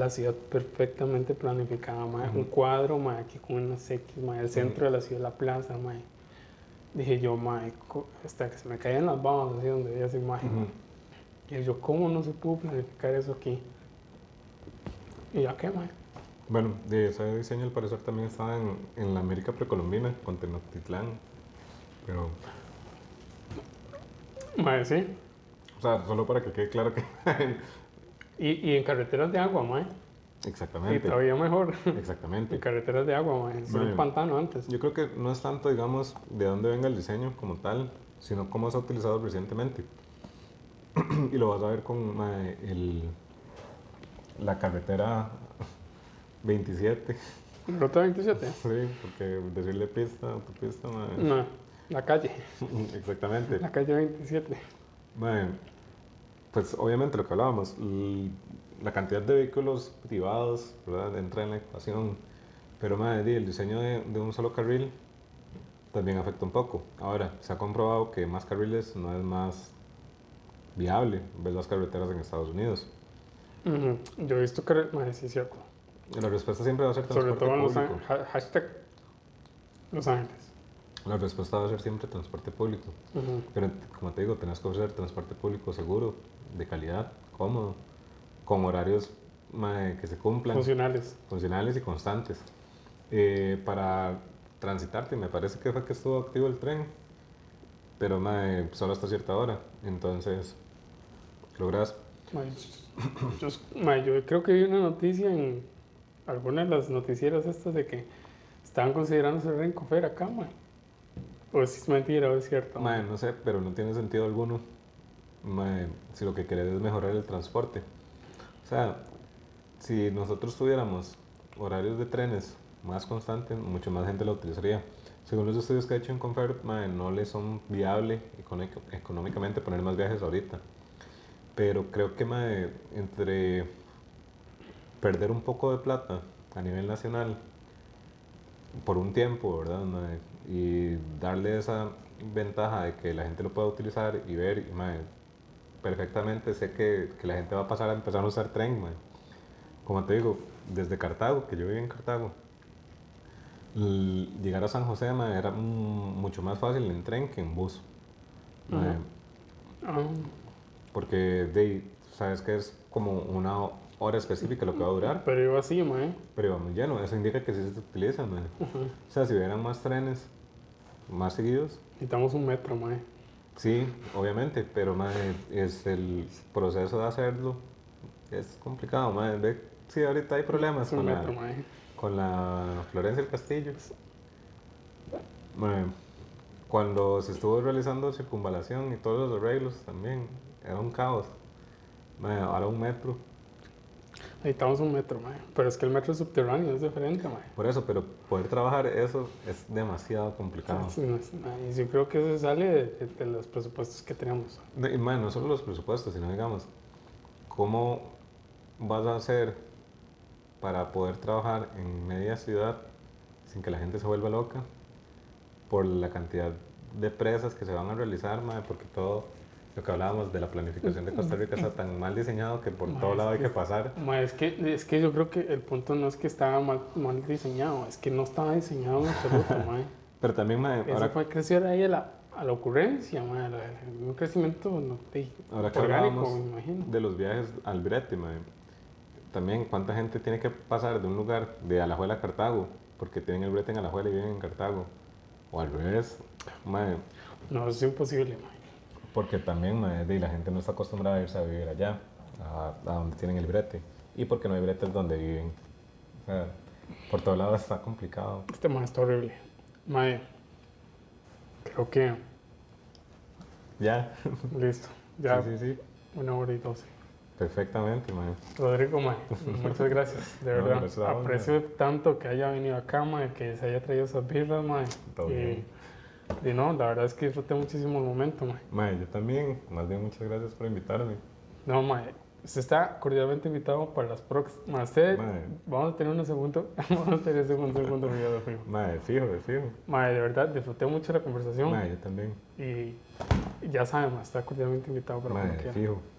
La ciudad perfectamente planificada, mae. Un cuadro, mae, aquí con unas X, mae. El centro de la ciudad, la plaza, mae. Dije yo, mae, hasta que se me caían las babas así donde veía esa imagen. Y yo, ¿cómo no se pudo planificar eso aquí? ¿Y ya qué, mae? Bueno, de ese diseño al parecer también estaba en la América precolombina, con Tenochtitlán, pero, Mae, sí. o sea, solo para que quede claro que... Y en carreteras de agua, mae. Y Exactamente, todavía mejor. exactamente. En carreteras de agua, mae. Era un pantano antes. Yo creo que no es tanto, digamos, de dónde venga el diseño como tal, sino cómo se ha utilizado recientemente. Y lo vas a ver con la carretera 27. ¿Ruta 27? Sí, porque decirle pista, autopista, No, la calle. exactamente. La calle 27. Pues obviamente lo que hablábamos, la cantidad de vehículos privados, ¿verdad? Entra en la ecuación, pero el diseño de un solo carril también afecta un poco. Ahora, se ha comprobado que más carriles no es más viable, ves las carreteras en Estados Unidos. Yo he visto que, mae, sí es cierto. La respuesta siempre va a ser Sobre transporte todo en público. hashtag Los Ángeles. La respuesta va a ser siempre transporte público. Pero como te digo, tenés que ofrecer transporte público seguro, de calidad, cómodo, con horarios que se cumplan. Funcionales y constantes. Para transitarte, me parece que fue que estuvo activo el tren, pero solo hasta cierta hora. Entonces, logras... Yo creo que vi una noticia en algunas de las noticieras estas de que estaban considerando hacer Rencofer acá, mae. O si es mentira o es cierto. No sé, pero no tiene sentido alguno. Si lo que querés es mejorar el transporte. O sea, si nosotros tuviéramos horarios de trenes más constantes, mucho más gente lo utilizaría. Según los estudios que ha hecho en Confer, no les son viable económicamente poner más viajes ahorita. Pero creo que entre perder un poco de plata a nivel nacional por un tiempo, ¿verdad? Y darle esa ventaja de que la gente lo pueda utilizar y ver, perfectamente sé que la gente va a pasar a empezar a usar tren, como te digo, desde Cartago, que yo viví en Cartago, llegar a San José era mucho más fácil en tren que en bus. Porque sabes que es como una hora específica lo que va a durar. Pero iba así, mae. Pero iba muy lleno, eso indica que sí se utiliza, O sea, si hubieran más trenes, más seguidos. Necesitamos un metro, mae. Sí, obviamente, pero es el proceso de hacerlo es complicado, Sí, ahorita hay problemas con la Florencia del Castillo. Cuando se estuvo realizando circunvalación y todos los arreglos también, era un caos. Ahora un metro. Necesitamos un metro, mae. Pero es que el metro es subterráneo, es diferente, mae. Por eso, pero poder trabajar eso es demasiado complicado. Sí, y yo creo que eso sale de los presupuestos que tenemos. Y no solo los presupuestos, sino digamos, ¿cómo vas a hacer para poder trabajar en media ciudad sin que la gente se vuelva loca por la cantidad de presas que se van a realizar, porque todo lo que hablábamos de la planificación de Costa Rica está tan mal diseñado que por todo lado hay que pasar. Es que yo creo que el punto no es que estaba mal diseñado, es que no estaba diseñado en absoluto, mae. Pero también, eso fue crecer ahí a la ocurrencia, un crecimiento ahora que orgánico, me imagino. De los viajes al brete, también cuánta gente tiene que pasar de un lugar de Alajuela a Cartago, porque tienen el brete en Alajuela y viven en Cartago, o al revés, No, eso es imposible, porque también la gente no está acostumbrada a irse a vivir allá, a donde tienen el brete. y porque no hay bretes donde viven. O sea, por todos lados está complicado. Este mae está horrible. Mae, creo que Ya. listo. Ya, Sí, sí, sí. 1 hora y 12. Perfectamente, mae. Rodrigo, mae, muchas gracias, de No, verdad. gracias a vos, Aprecio tanto que haya venido acá, mae, que se haya traído esas birras, mae. Todo bien. Y no, la verdad es que disfruté muchísimo el momento, mae. Mae, yo también. Más bien, muchas gracias por invitarme. No, mae, usted está cordialmente invitado para las próximas. Usted, Mae, vamos a tener un segundo, vamos a tener un segundo video de fijo. mae, de fijo, de fijo. Mae, de verdad, disfruté mucho la conversación Mae, yo también. y ya saben, mae, está cordialmente invitado para Mae, cuando de quiera. fijo.